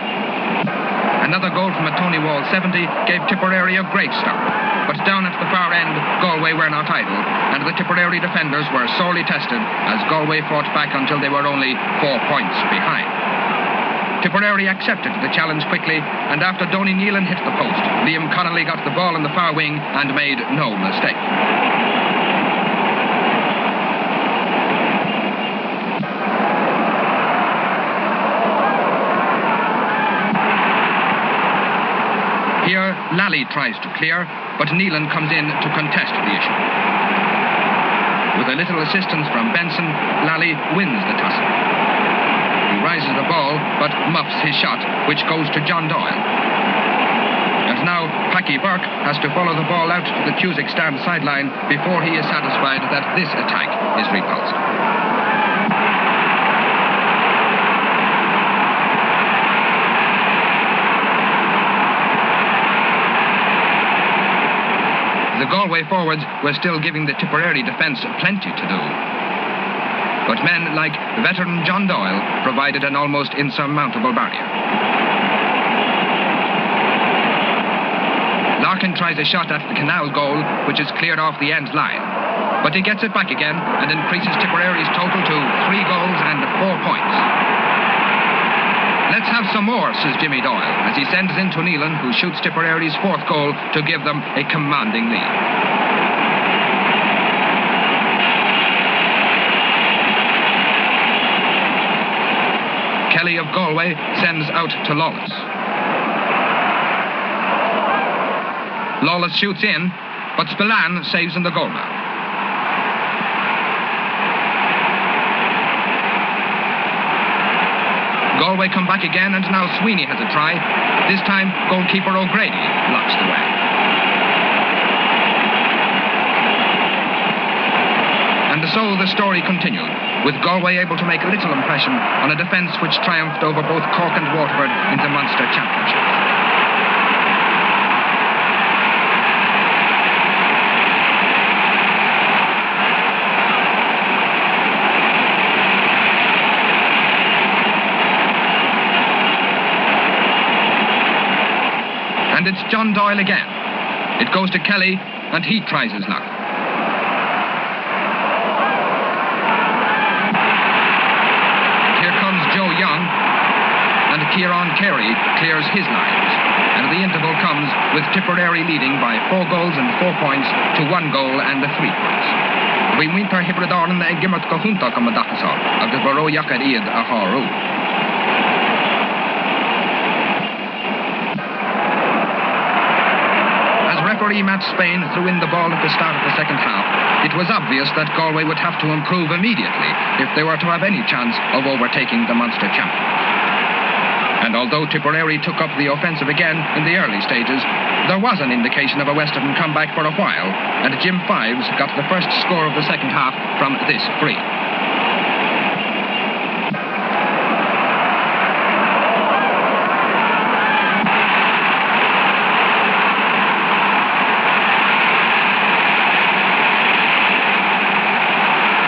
Another goal from a Tony Wall 70 gave Tipperary a great start. But down at the far end, Galway were not idle, and the Tipperary defenders were sorely tested as Galway fought back until they were only 4 points behind. Tipperary accepted the challenge quickly, and after Donny Nealon hit the post, Liam Connolly got the ball in the far wing and made no mistake. Here, Lally tries to clear, but Nealon comes in to contest the issue. With a little assistance from Benson, Lally wins the tussle. He rises the ball, but muffs his shot, which goes to John Doyle. And now, Packy Burke has to follow the ball out to the Cusick stand sideline before he is satisfied that this attack is repulsed. The Galway forwards were still giving the Tipperary defence plenty to do. But men like veteran John Doyle provided an almost insurmountable barrier. Larkin tries a shot at the Canal goal, which is cleared off the end line. But he gets it back again and increases Tipperary's total to 3 goals and 4 points. Let's have some more, says Jimmy Doyle, as he sends in to Nealon, who shoots Tipperary's 4th goal to give them a commanding lead. Kelly of Galway sends out to Lawless. Lawless shoots in, but Spillane saves in the goalmouth. Galway come back again, and now Sweeney has a try. This time, goalkeeper O'Grady blocks the way. And so the story continued, with Galway able to make little impression on a defence which triumphed over both Cork and Waterford in the Munster Championship. And it's John Doyle again. It goes to Kelly, and he tries his luck. And here comes Joe Young, and Kieran Carey clears his lines. And the interval comes with Tipperary leading by 4 goals and 4 points to 1 goal and 3 points. We winter Hibredarn e Gimmert Kohunta Kamadakasar, of the Baro Yakariad Aharu. Referee Matt Spain threw in the ball at the start of the second half. It was obvious that Galway would have to improve immediately if they were to have any chance of overtaking the Munster champions. And although Tipperary took up the offensive again in the early stages, there was an indication of a Western comeback for a while, and Jim Fives got the first score of the second half from this free.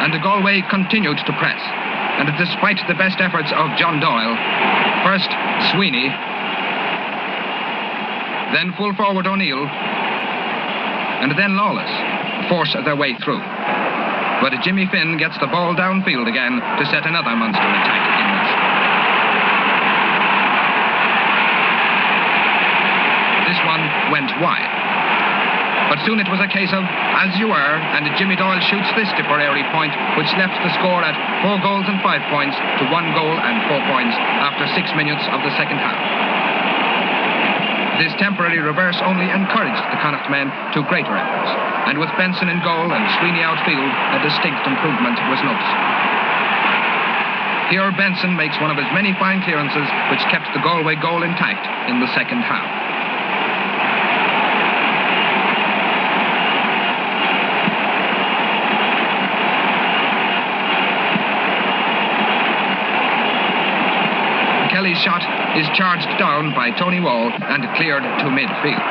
And Galway continued to press. And despite the best efforts of John Doyle, first Sweeney, then full forward O'Neill, and then Lawless force their way through. But Jimmy Finn gets the ball downfield again to set another Munster attack in motion. This one went wide. But soon it was a case of, as you were, and Jimmy Doyle shoots this Tipperary point, which left the score at 4 goals and 5 points to 1 goal and 4 points after 6 minutes of the second half. This temporary reverse only encouraged the Connacht men to greater efforts, and with Benson in goal and Sweeney outfield, a distinct improvement was noticed. Here Benson makes one of his many fine clearances which kept the Galway goal intact in the second half. shot is charged down by Tony Wall and cleared to midfield.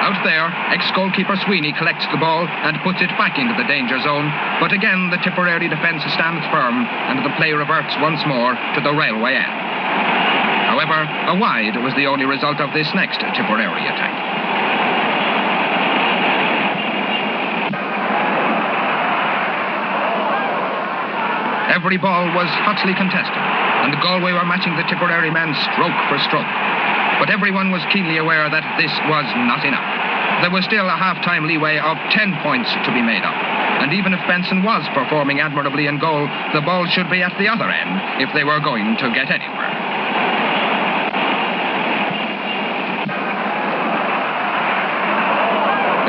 Out there, ex-goalkeeper Sweeney collects the ball and puts it back into the danger zone, but again the Tipperary defence stands firm and the play reverts once more to the railway end. However, a wide was the only result of this next Tipperary attack. Every ball was hotly contested, and Galway were matching the Tipperary men stroke for stroke. But everyone was keenly aware that this was not enough. There was still a half-time leeway of 10 points to be made up. And even if Benson was performing admirably in goal, the ball should be at the other end if they were going to get anywhere.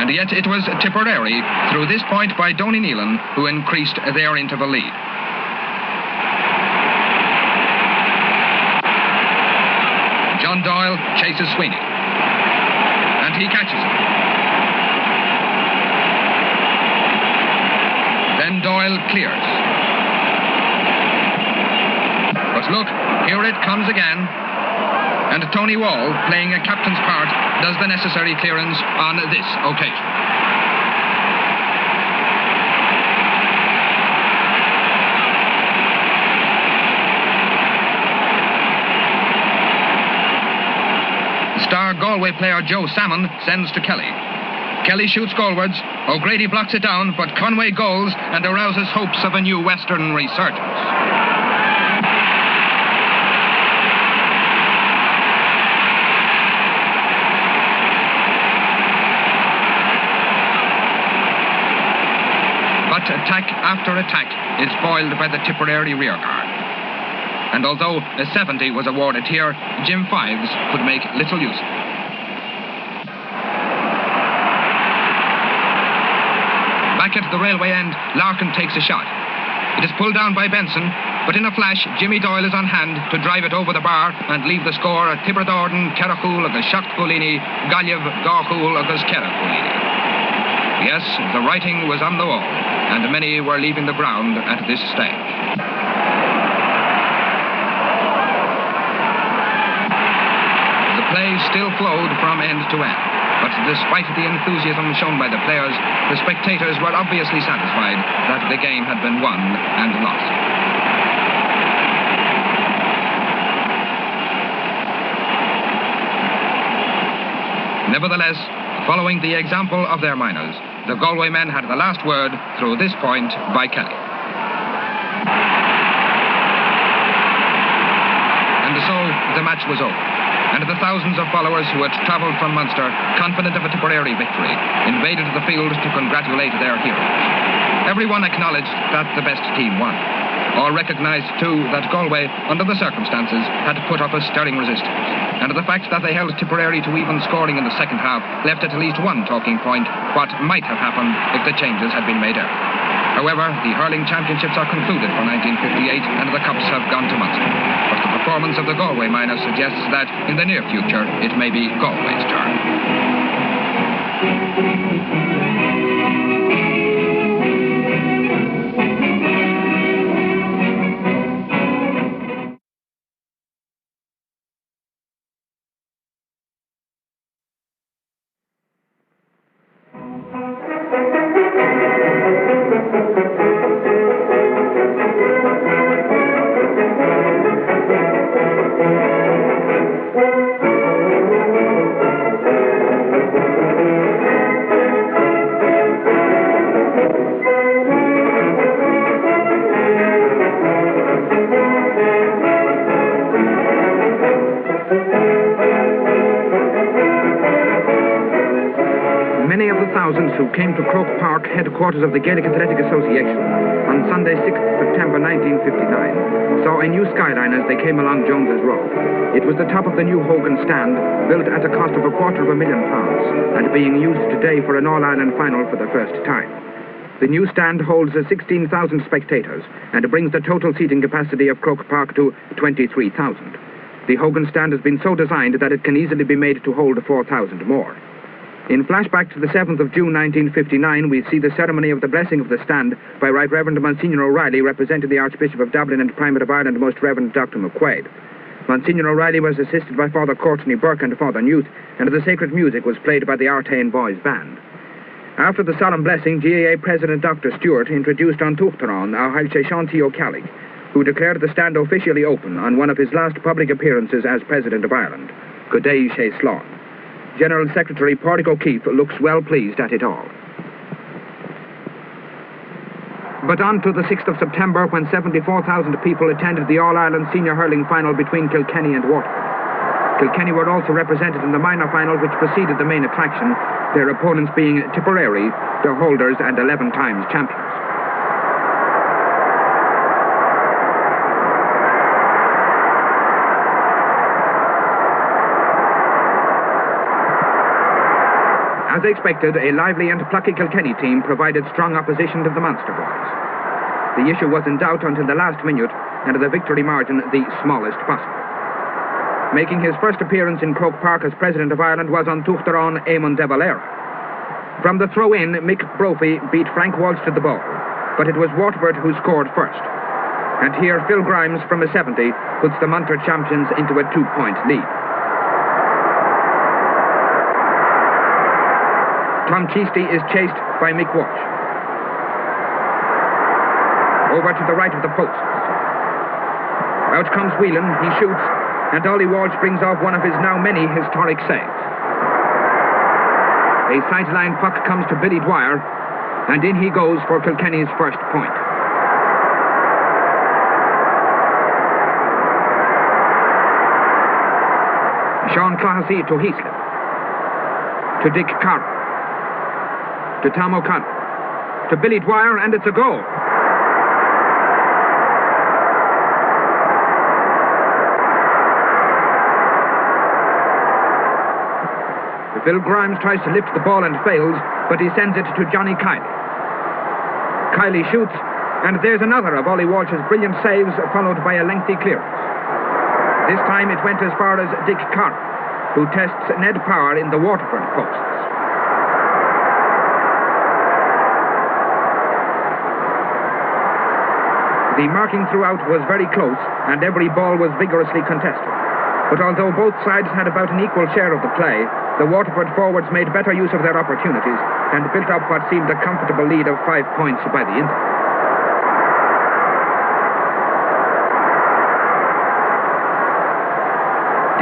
And yet it was Tipperary, through this point by Donny Nealon, who increased their interval lead. John Doyle chases Sweeney. And he catches it. Then Doyle clears. But look, here it comes again. And Tony Wall, playing a captain's part, does the necessary clearance on this occasion. Star Galway player Joe Salmon sends to Kelly. Kelly shoots goalwards. O'Grady blocks it down, but Conway goals and arouses hopes of a new Western resurgence. But attack after attack is foiled by the Tipperary rearguard. And although a 70 was awarded here, Jim Fives could make little use of it. Back at the railway end, Larkin takes a shot. It is pulled down by Benson, but in a flash, Jimmy Doyle is on hand to drive it over the bar and leave the score at Tiberdorden, Carachul agus Shachtgulini, GAILLIMH, Gachul agus Carachulini. Yes, the writing was on the wall, and many were leaving the ground at this stage. Play still flowed from end to end, but despite the enthusiasm shown by the players, the spectators were obviously satisfied that the game had been won and lost. Nevertheless, following the example of their miners, the Galway men had the last word through this point by Kelly. And so the match was over. And the thousands of followers who had travelled from Munster, confident of a Tipperary victory, invaded the field to congratulate their heroes. Everyone acknowledged that the best team won. All recognised, too, that Galway, under the circumstances, had put up a stirring resistance. And the fact that they held Tipperary to even scoring in the second half left at least one talking point: what might have happened if the changes had been made earlier. However, the hurling championships are concluded for 1958 and the cups have gone to Munster. But the performance of the Galway miners suggests that in the near future it may be Galway's turn. Many of the thousands who came to Croke Park, headquarters of the Gaelic Athletic Association, on Sunday, 6th September 1959, saw a new skyline as they came along Jones's Road. It was the top of the new Hogan stand, built at a cost of £250,000, and being used today for an All-Ireland final for the first time. The new stand holds 16,000 spectators, and brings the total seating capacity of Croke Park to 23,000. The Hogan stand has been so designed that it can easily be made to hold 4,000 more. In flashback to the 7th of June 1959, we see the ceremony of the blessing of the stand by Right Reverend Monsignor O'Reilly, representing the Archbishop of Dublin and Primate of Ireland, Most Reverend Dr. McQuaid. Monsignor O'Reilly was assisted by Father Courtney Burke and Father Newt, and the sacred music was played by the Artane Boys Band. After the solemn blessing, GAA President Dr. Stewart introduced Untitled Chapter, who declared the stand officially open on one of his last public appearances as President of Ireland. Good day, Shay Slán. General Secretary Pádraig O'Keefe looks well pleased at it all. But on to the 6th of September, when 74,000 people attended the All-Ireland Senior Hurling Final between Kilkenny and Waterford. Kilkenny were also represented in the minor final, which preceded the main attraction, their opponents being Tipperary, the holders and 11 times champions. As expected, a lively and plucky Kilkenny team provided strong opposition to the Munster boys. The issue was in doubt until the last minute, and the victory margin the smallest possible. Making his first appearance in Croke Park as President of Ireland was Untitled Éamon de Valera. From the throw-in, Mick Brophy beat Frank Walsh to the ball, but it was Waterford who scored first. And here Phil Grimes from a 70 puts the Munster champions into a 2-point lead. Tom Cheasty is chased by Mick Walsh. Over to the right of the posts. Out comes Whelan, he shoots, and Ollie Walsh brings off one of his now many historic saves. A sideline puck comes to Billy Dwyer, and in he goes for Kilkenny's first point. Sean Clohessy to Heaslip. To Dick Carr. To Tom O'Connor. To Billy Dwyer, and it's a goal. Phil Grimes tries to lift the ball and fails, but he sends it to Johnny Kiley. Kiley shoots, and there's another of Ollie Walsh's brilliant saves, followed by a lengthy clearance. This time it went as far as Dick Carr, who tests Ned Power in the Waterford posts. The marking throughout was very close, and every ball was vigorously contested. But although both sides had about an equal share of the play, the Waterford forwards made better use of their opportunities and built up what seemed a comfortable lead of 5 points by the end.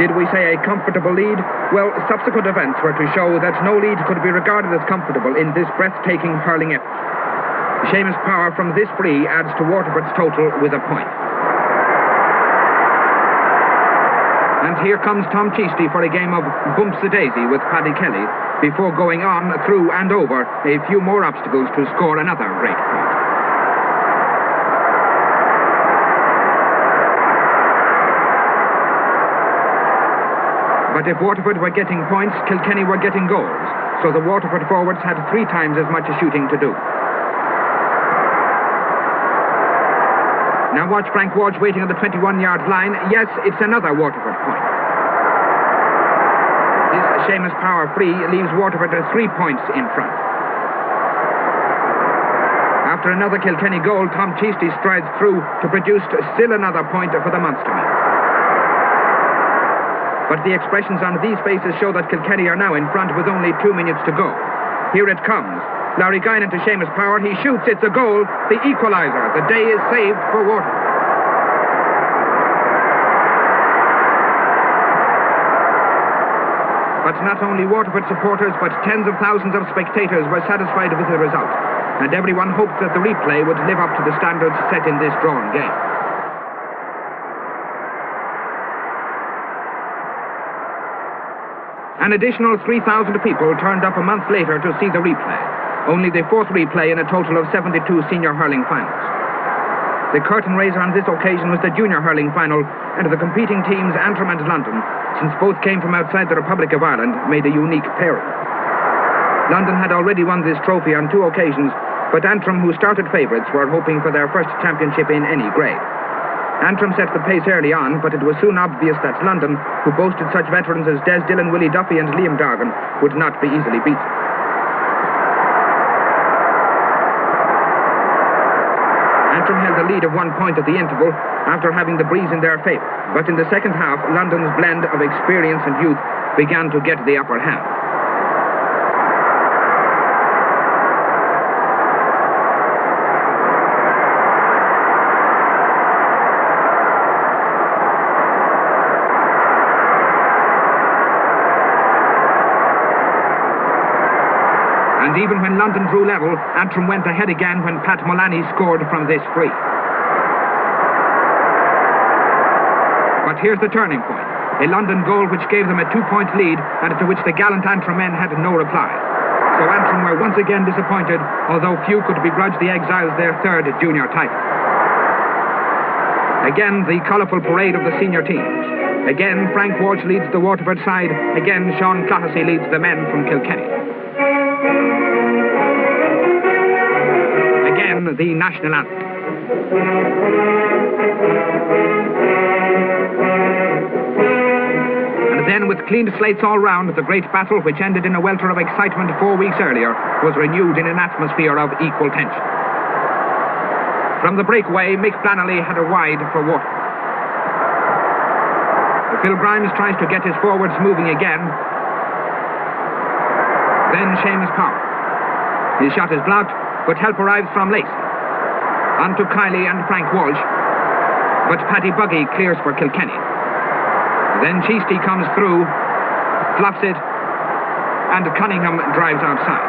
Did we say a comfortable lead? Well, subsequent events were to show that no lead could be regarded as comfortable in this breathtaking hurling effort. Seamus Power from this free adds to Waterford's total with a point. And here comes Tom Cheasty for a game of Bumps the Daisy with Paddy Kelly, before going on, through and over a few more obstacles to score another great point. But if Waterford were getting points, Kilkenny were getting goals, so the Waterford forwards had 3 times as much shooting to do. Now watch Frank Walsh waiting on the 21-yard line. Yes, it's another Waterford point. This Seamus Power free leaves Waterford 3 points in front. After another Kilkenny goal, Tom Cheasty strides through to produce still another point for the Munstermen. But the expressions on these faces show that Kilkenny are now in front with only 2 minutes to go. Here it comes. Larry Guinan to Seamus Power. He shoots. It's a goal. The equaliser. The day is saved for Waterford. But not only Waterford supporters, but tens of thousands of spectators were satisfied with the result. And everyone hoped that the replay would live up to the standards set in this drawn game. An additional 3,000 people turned up a month later to see the replay. Only the 4th replay in a total of 72 senior hurling finals. The curtain raiser on this occasion was the junior hurling final, and the competing teams, Antrim and London, since both came from outside the Republic of Ireland, made a unique pairing. London had already won this trophy on 2 occasions, but Antrim, who started favourites, were hoping for their first championship in any grade. Antrim set the pace early on, but it was soon obvious that London, who boasted such veterans as Des Dillon, Willie Duffy and Liam Dargan, would not be easily beaten. Antrim held a lead of 1 point at the interval after having the breeze in their favour, but in the second half, London's blend of experience and youth began to get the upper hand. And even when London drew level, Antrim went ahead again when Pat Mullaney scored from this free. But here's the turning point. A London goal which gave them a 2-point lead and to which the gallant Antrim men had no reply. So Antrim were once again disappointed, although few could begrudge the Exiles their third junior title. Again, the colourful parade of the senior teams. Again, Frank Walsh leads the Waterford side. Again, Sean Clohessy leads the men from Kilkenny. Again, the national anthem. And then, with clean slates all round, the great battle, which ended in a welter of excitement 4 weeks earlier, was renewed in an atmosphere of equal tension. From the breakaway, Mick Flannelly had a wide for Waterford. Phil Grimes tries to get his forwards moving again. Then Seamus Power. His shot is blocked, but help arrives from Lacey. On to Kiley and Frank Walsh, but Paddy Buggy clears for Kilkenny. Then Cheasty comes through, fluffs it, and Cunningham drives outside.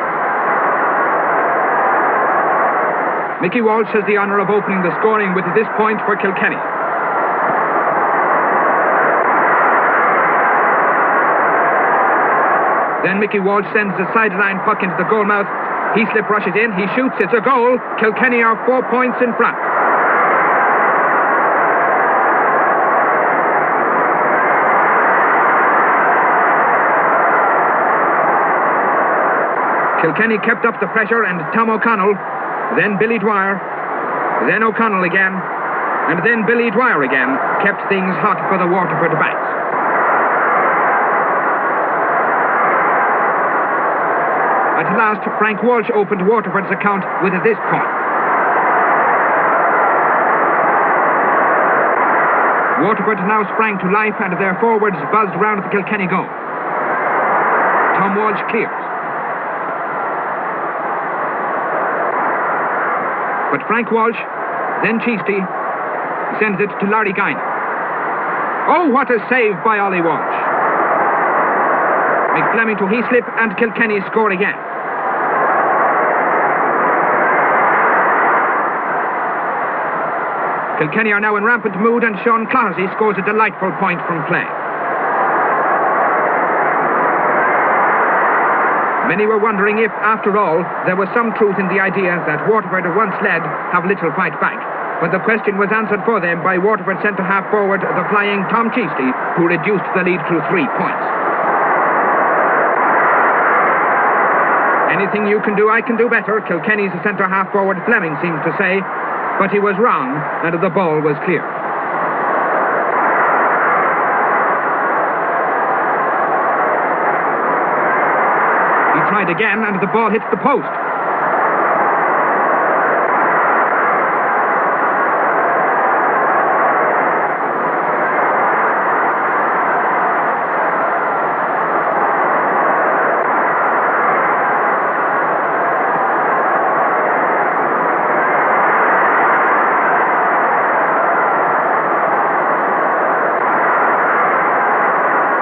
Mickey Walsh has the honour of opening the scoring with this point for Kilkenny. Then Mickey Walsh sends the sideline puck into the goalmouth. Heaslip rushes in, he shoots, it's a goal. Kilkenny are 4 points in front. Kilkenny kept up the pressure, and Tom O'Connell, then Billy Dwyer, then O'Connell again, and then Billy Dwyer again, kept things hot for the Waterford backs. At last, Frank Walsh opened Waterford's account with this point. Waterford now sprang to life and their forwards buzzed round the Kilkenny goal. Tom Walsh clears. But Frank Walsh, then Cheasty, sends it to Larry Guinan. Oh, what a save by Ollie Walsh. McFleming to Heaslip and Kilkenny score again. Kilkenny are now in rampant mood and Sean Clohessy scores a delightful point from play. Many were wondering if, after all, there was some truth in the idea that Waterford, once led, have little fight back. But the question was answered for them by Waterford centre-half forward, the flying Tom Cheasty, who reduced the lead to 3 points. Anything you can do, I can do better, Kilkenny's centre-half forward Fleming seemed to say, but he was wrong, and the ball was clear. He tried again, and the ball hit the post.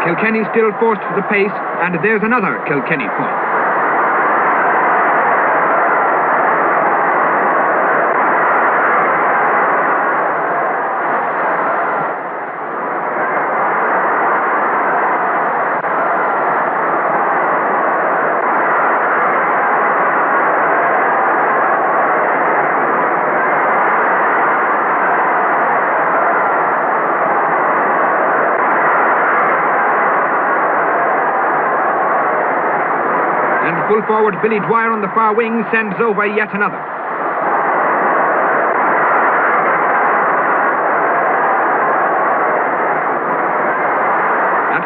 Kilkenny still forced for the pace, and there's another Kilkenny point. Full forward Billy Dwyer on the far wing sends over yet another.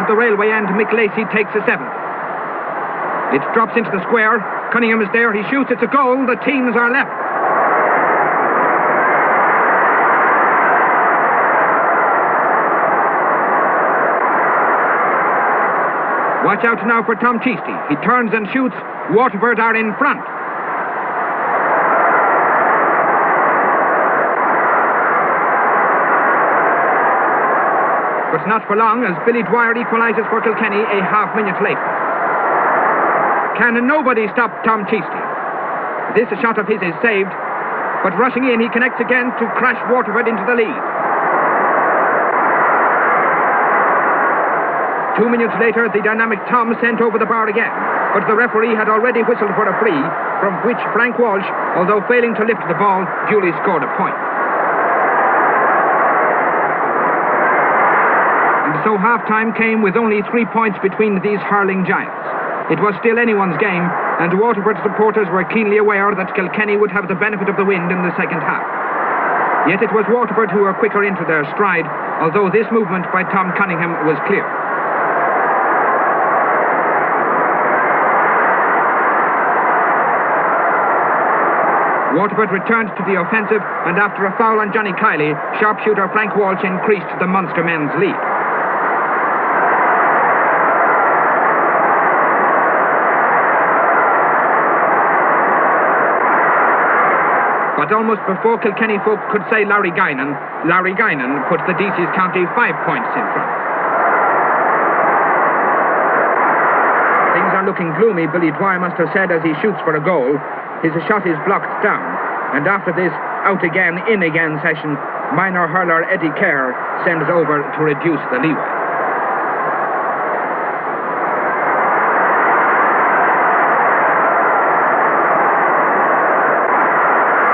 the railway end, Mick Lacey takes a 7th. It drops into the square. Cunningham is there. He shoots. It's a goal. The teams are left. Watch out now for Tom Cheasty. He turns and shoots. Waterford are in front. But not for long, as Billy Dwyer equalises for Kilkenny a half-minute later. Can nobody stop Tom Cheasty? This shot of his is saved, but rushing in, he connects again to crash Waterford into the lead. 2 minutes later, the dynamic Tom sent over the bar again, but the referee had already whistled for a free, from which Frank Walsh, although failing to lift the ball, duly scored a point. And so half-time came with only 3 points between these hurling giants. It was still anyone's game, and Waterford supporters were keenly aware that Kilkenny would have the benefit of the wind in the second half. Yet it was Waterford who were quicker into their stride, although this movement by Tom Cunningham was clear. Waterford returned to the offensive, and after a foul on Johnny Kiley, sharpshooter Frank Walsh increased the Munster men's lead. But almost before Kilkenny folk could say Larry Guinan put the DC's county 5 points in front. Things are looking gloomy, Billy Dwyer must have said as he shoots for a goal. His shot is blocked down, and after this out again, in again session, minor hurler Eddie Kerr sends over to reduce the leeway.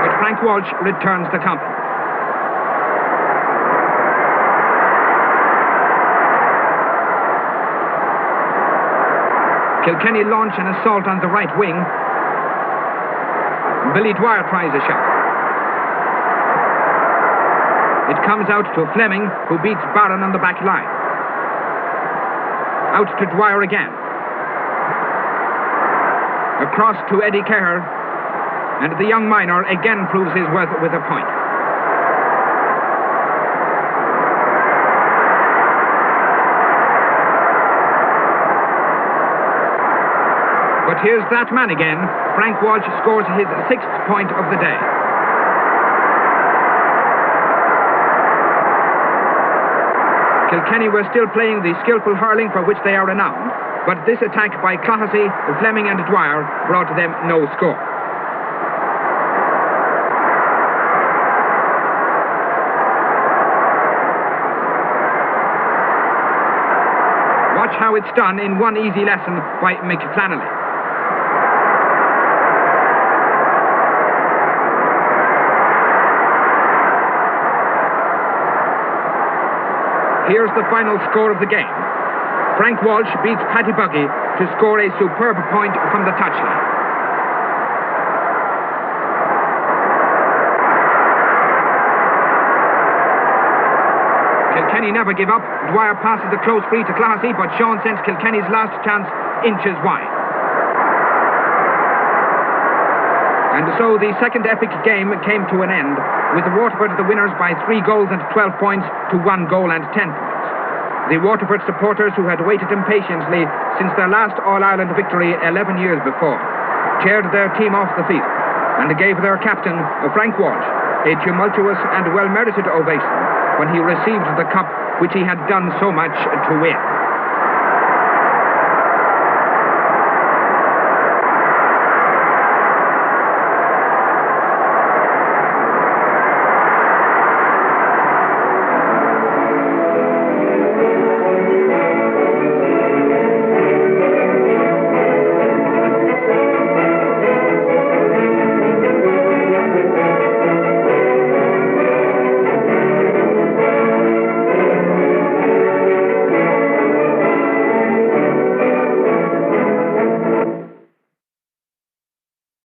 But Frank Walsh returns the company. Kilkenny launch an assault on the right wing. Billy Dwyer tries a shot. It comes out to Fleming, who beats Barron on the back line. Out to Dwyer again. Across to Eddie Kerr, and the young miner again proves his worth with a point. But here's that man again. Frank Walsh scores his 6th point of the day. Kilkenny were still playing the skillful hurling for which they are renowned, but this attack by Clohessy, Fleming and Dwyer brought them no score. Watch how it's done in one easy lesson by Mick Flannelly. Here's the final score of the game. Frank Walsh beats Paddy Buggy to score a superb point from the touchline. Kilkenny never give up. Dwyer passes a close free to Clohessy, but Sean sends Kilkenny's last chance inches wide. And so the second epic game came to an end, with Waterford the winners by 3 goals and 12 points to 1 goal and 10 points. The Waterford supporters, who had waited impatiently since their last All-Ireland victory 11 years before, cheered their team off the field and gave their captain, Frank Walsh, a tumultuous and well-merited ovation when he received the cup which he had done so much to win.